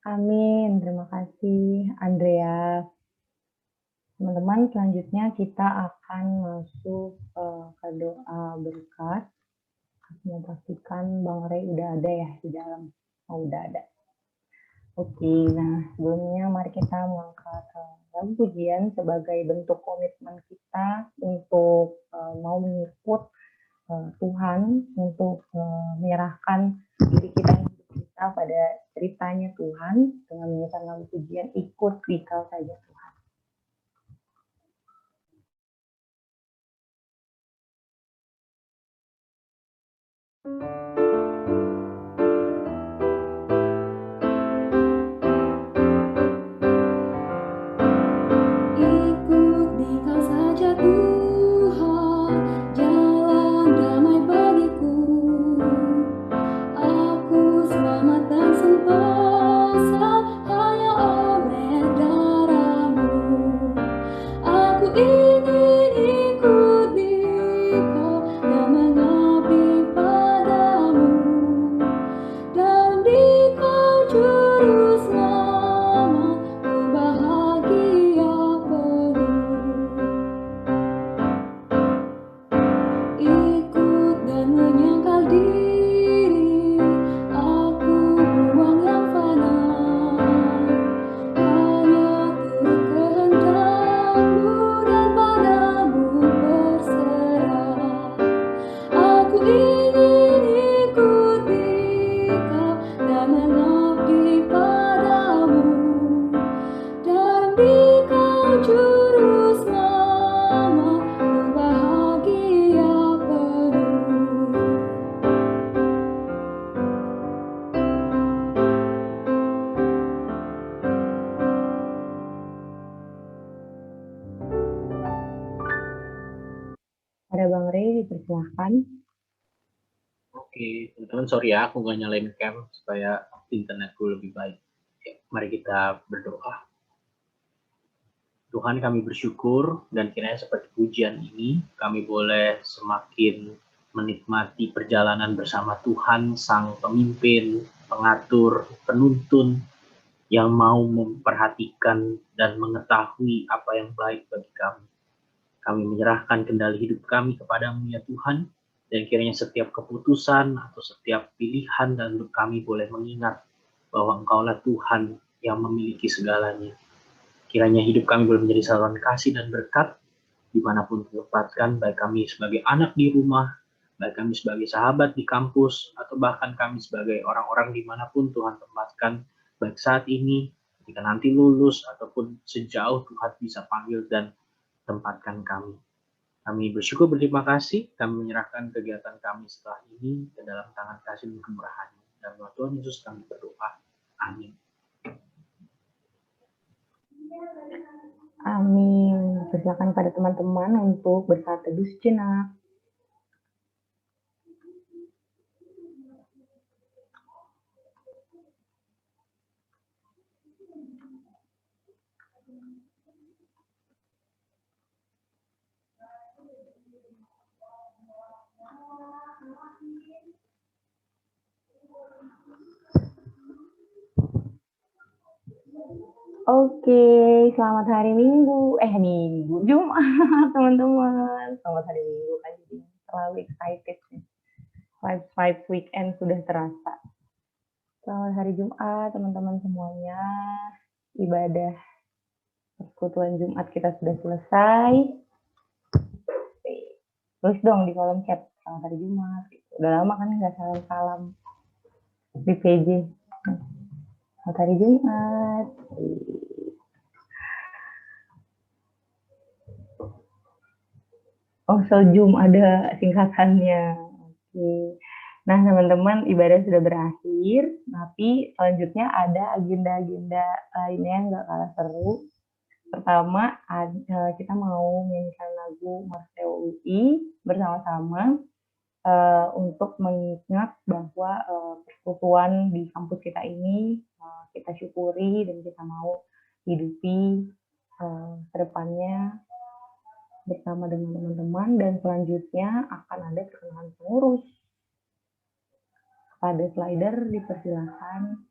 Speaker 1: Amin. Terima kasih, Andrea. Teman-teman, selanjutnya kita akan masuk ke doa berkat. Aku pastikan Bang Ray udah ada ya di dalam. Oh, udah ada. Oke, nah sebelumnya mari kita mengangkat lagu pujian sebagai bentuk komitmen kita untuk mau mengikut Tuhan, untuk menyerahkan diri kita pada ceritanya Tuhan dengan menyanyikan lagu pujian ikut Dikau saja Tuhan.
Speaker 6: Ikut Dikau saja Tuhan, jalan damai bagiku. Aku selamat dan sentosa hanya oleh darah-Mu. Aku ingin ikut Dikau dan mengabdi padamu. Dalam Dikau juru selamat, ku bahagia penuh. Ikut dan menyangkal diri, aku buang yang fana, hanya turut kehendak-Mu dan padamu berserah. Aku ingin ikut Dikau dan mengabdi padamu. Dalam Dikau juru selamat, ku bahagia penuh.
Speaker 1: Ada Bang Ray, dipersilahkan.
Speaker 2: Oke, teman-teman sorry ya, aku nggak nyalain cam supaya internetku lebih baik. Oke, mari kita berdoa. Tuhan, kami bersyukur dan kiranya seperti pujian ini, kami boleh semakin menikmati perjalanan bersama Tuhan, Sang Pemimpin, Pengatur, Penuntun, yang mau memperhatikan dan mengetahui apa yang baik bagi kami. Kami menyerahkan kendali hidup kami kepadamu ya Tuhan, dan kiranya setiap keputusan atau setiap pilihan dan kami boleh mengingat bahwa Engkaulah Tuhan yang memiliki segalanya. Kiranya hidup kami boleh menjadi saluran kasih dan berkat dimanapun ditempatkan, baik kami sebagai anak di rumah, baik kami sebagai sahabat di kampus, atau bahkan kami sebagai orang-orang dimanapun Tuhan tempatkan, baik saat ini, ketika nanti lulus, ataupun sejauh Tuhan bisa panggil dan tempatkan kami. Kami bersyukur berterima kasih, kami menyerahkan kegiatan kami setelah ini ke dalam tangan kasih dan kemurahan. Dan Tuhan Yesus kami berdoa. Amin.
Speaker 1: Amin. Persilakan pada teman-teman untuk bersaat teduh sejenak. Oke, selamat hari Minggu. Jumat, teman-teman. Selamat hari Minggu kan, jadi terlalu excited nih. Vibes weekend sudah terasa. Selamat hari Jumat, teman-teman semuanya. Ibadah persekutuan Jumat kita sudah selesai. Tulis dong di kolom chat, selamat hari Jumat. Gitu. Udah lama kan nggak salam-salam di PJ. Selamat hari Jumat. Oh, Zoom ada singkatannya. Oke. Nah, teman-teman, ibadah sudah berakhir, tapi selanjutnya ada agenda-agenda lainnya yang nggak kalah seru. Pertama, kita mau menyanyikan lagu Marteo UI bersama-sama untuk mengingat bahwa persekutuan di kampus kita ini kita syukuri dan kita mau hidupi ke depannya bersama dengan teman-teman, dan selanjutnya akan ada perkenalan pengurus. Pada slider dipersilakan.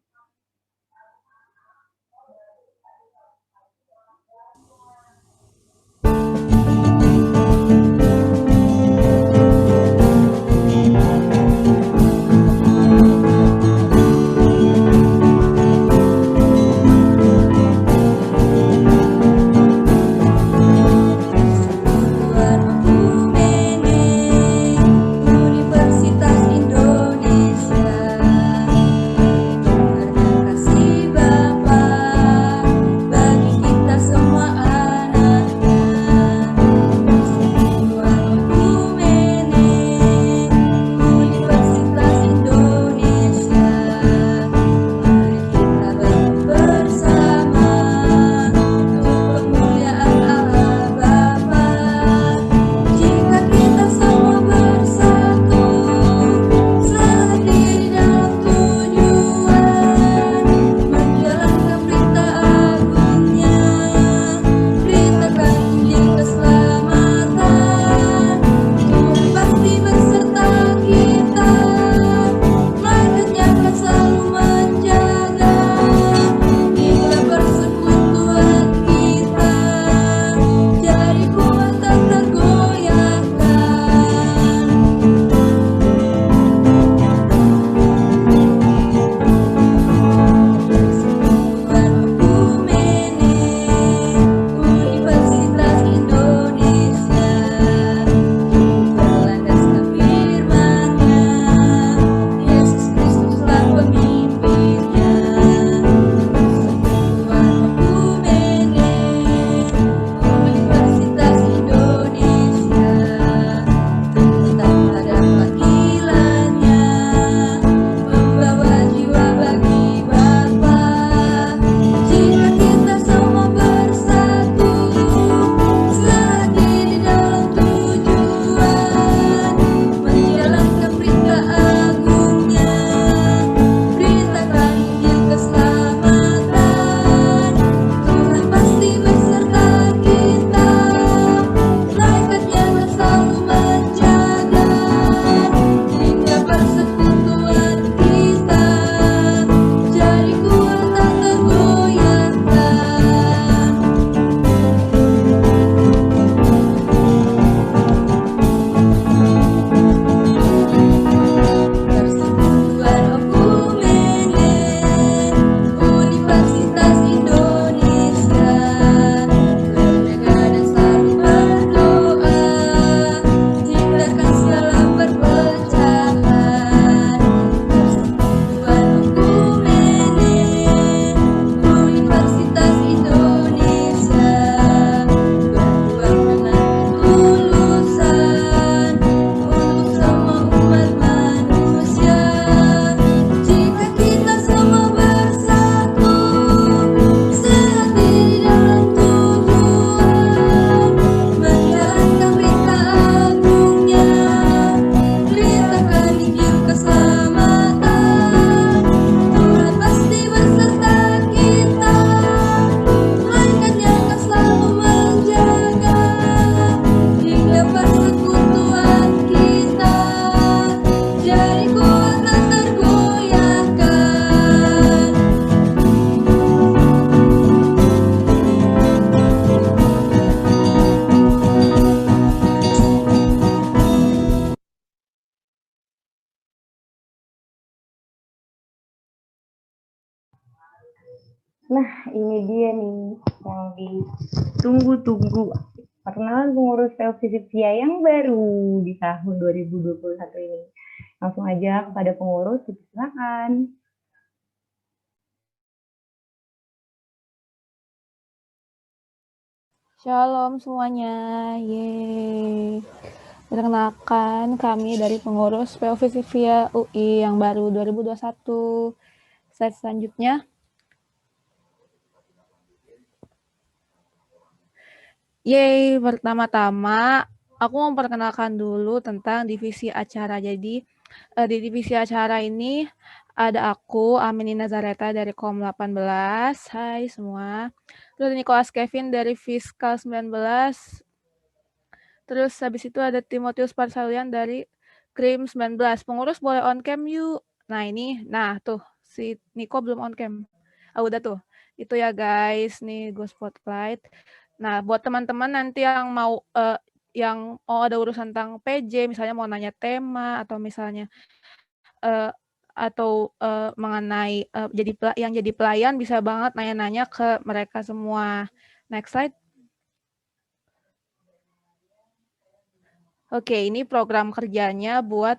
Speaker 1: Nah, ini dia nih yang ditunggu-tunggu. Perkenalan pengurus PLVSIPIA yang baru di tahun 2021 ini. Langsung aja kepada pengurus, silakan.
Speaker 4: Shalom semuanya, yeay. Perkenalkan, kami dari pengurus PO Visipia UI yang baru 2021. Slide selanjutnya. Yeay, pertama-tama aku mau memperkenalkan dulu tentang divisi acara. Jadi, di divisi acara ini ada aku, Amini Nazareta dari KOM 18. Hai semua. Terus Nicholas Kevin dari Fiskal 19. Terus habis itu ada Timotius Parsalian dari Krim 19. Pengurus boleh on cam yuk. Nah tuh si Niko belum on cam. Udah tuh. Itu ya guys, nih go spotlight. Nah, buat teman-teman nanti yang mau ada urusan tentang PJ, misalnya mau nanya tema atau misalnya mengenai yang jadi pelayan, bisa banget nanya-nanya ke mereka semua. Next slide. Oke, ini program kerjanya buat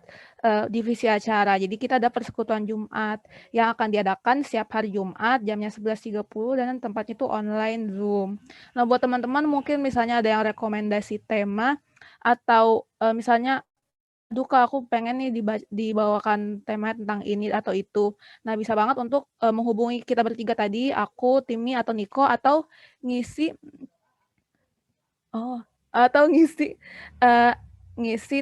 Speaker 4: divisi acara. Jadi kita ada persekutuan Jumat yang akan diadakan setiap hari Jumat jamnya 11.30 dan tempatnya itu online Zoom. Nah, buat teman-teman mungkin misalnya ada yang rekomendasi tema atau misalnya Kak, aku pengen nih dibawakan tema tentang ini atau itu. Nah, bisa banget untuk menghubungi kita bertiga tadi, aku, Timi, atau Niko, atau ngisi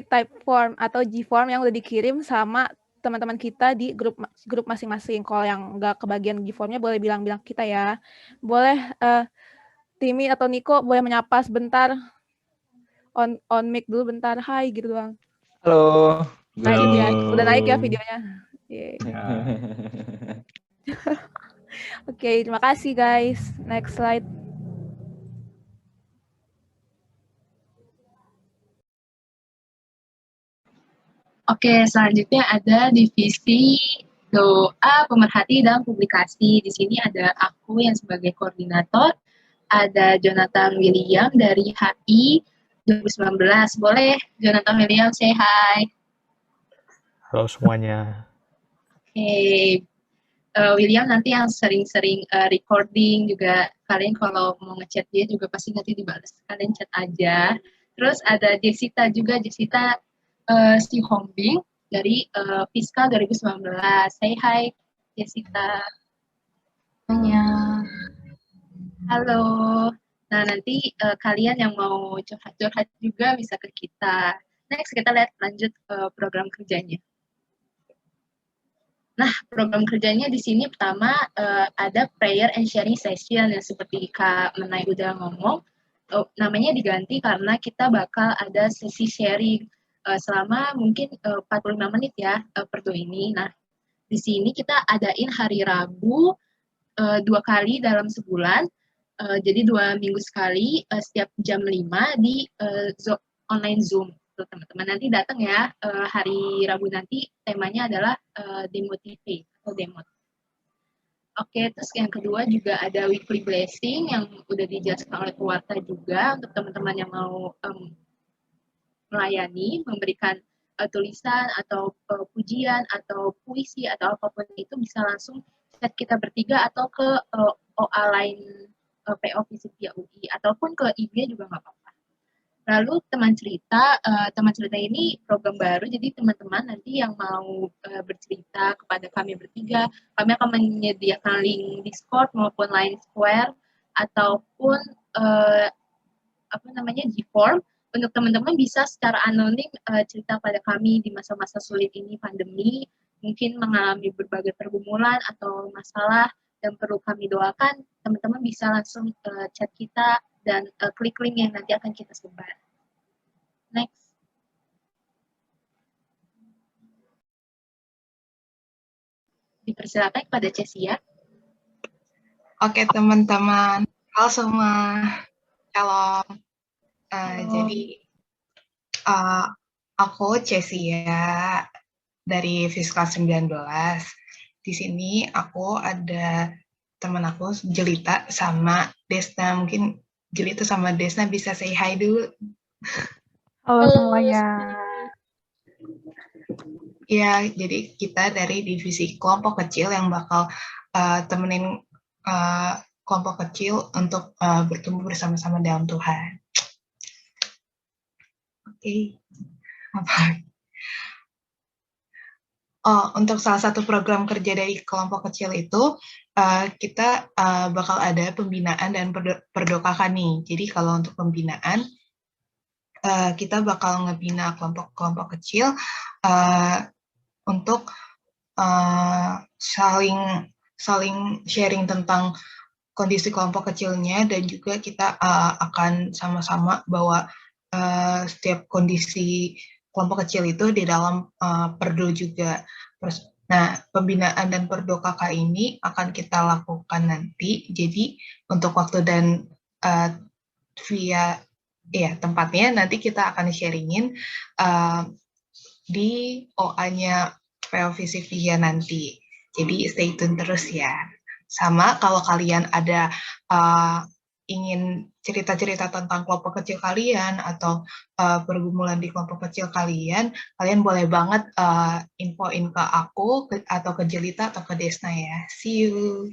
Speaker 4: type form atau G-form yang udah dikirim sama teman-teman kita di grup masing-masing. Kalau yang nggak kebagian G-formnya boleh bilang-bilang kita ya. Boleh Timi atau Niko boleh menyapa sebentar. On mic dulu bentar. Hai gitu doang.
Speaker 3: Halo.
Speaker 4: Nah, itu ya. Udah naik ya videonya. Oke, terima kasih guys. Next slide.
Speaker 5: Oke, selanjutnya ada divisi doa, pemerhati, dan publikasi. Di sini ada aku yang sebagai koordinator, ada Jonathan William dari HI 2019. Boleh Jonathan William say hi.
Speaker 7: Halo semuanya.
Speaker 5: Oke, William nanti yang sering-sering recording juga. Kalian kalau mau ngechat dia juga pasti nanti dibalas. Kalian chat aja. Terus ada Jessica juga, Jessica si Hombing dari Fiskal 2019. Say hi, Jessica. Halo. Nah, nanti kalian yang mau curhat-curhat juga bisa ke kita. Next, kita lihat lanjut program kerjanya. Nah, program kerjanya di sini pertama ada prayer and sharing session yang seperti Kak Menai udah ngomong. Namanya diganti karena kita bakal ada sesi sharing selama mungkin 45 menit ya per do ini. Nah, di sini kita adain hari Rabu 2 kali dalam sebulan. Jadi 2 minggu sekali setiap jam 5 di online Zoom. Teman-teman nanti datang ya hari Rabu nanti temanya adalah demotivate atau demot. Oke, terus yang kedua juga ada weekly blessing yang udah dijelaskan oleh pewarta juga untuk teman-teman yang mau melayani, memberikan tulisan atau pujian atau puisi atau apapun itu bisa langsung chat kita bertiga atau ke OA lain PO Visipia UI ataupun ke IG juga nggak apa-apa. Lalu teman cerita ini program baru, jadi teman-teman nanti yang mau bercerita kepada kami bertiga, kami akan menyediakan link Discord maupun Line Square ataupun G-form untuk teman-teman bisa secara anonim cerita pada kami di masa-masa sulit ini pandemi, mungkin mengalami berbagai pergumulan atau masalah dan perlu kami doakan, teman-teman bisa langsung chat kita dan klik link yang nanti akan kita sebar. Next. Dipersilakan kepada Cesia.
Speaker 8: Oke teman-teman, halo semua, shalom. Jadi aku Cesia dari Fiskal 19. Di sini aku ada teman aku Jelita sama Desna. Mungkin Jelita sama Desna bisa say hi dulu.
Speaker 4: Halo semuanya.
Speaker 8: Ya, jadi kita dari divisi kelompok kecil yang bakal temenin kelompok kecil untuk bertumbuh bersama-sama dalam Tuhan. Oke. Apa? Oh, untuk salah satu program kerja dari kelompok kecil itu, kita bakal ada pembinaan dan perdokakan nih. Jadi kalau untuk pembinaan, kita bakal ngebina kelompok-kelompok kecil untuk saling sharing tentang kondisi kelompok kecilnya, dan juga kita akan sama-sama bawa setiap kondisi kelompok kecil itu di dalam perdo juga. Nah, pembinaan dan perdo KK ini akan kita lakukan nanti. Jadi untuk waktu dan via tempatnya nanti kita akan sharingin di OA-nya PLVCVia nanti. Jadi stay tune terus ya. Sama kalau kalian ada ingin cerita-cerita tentang kelompok kecil kalian atau pergumulan di kelompok kecil kalian boleh banget infoin ke aku atau ke Jelita atau ke Desna ya. See you.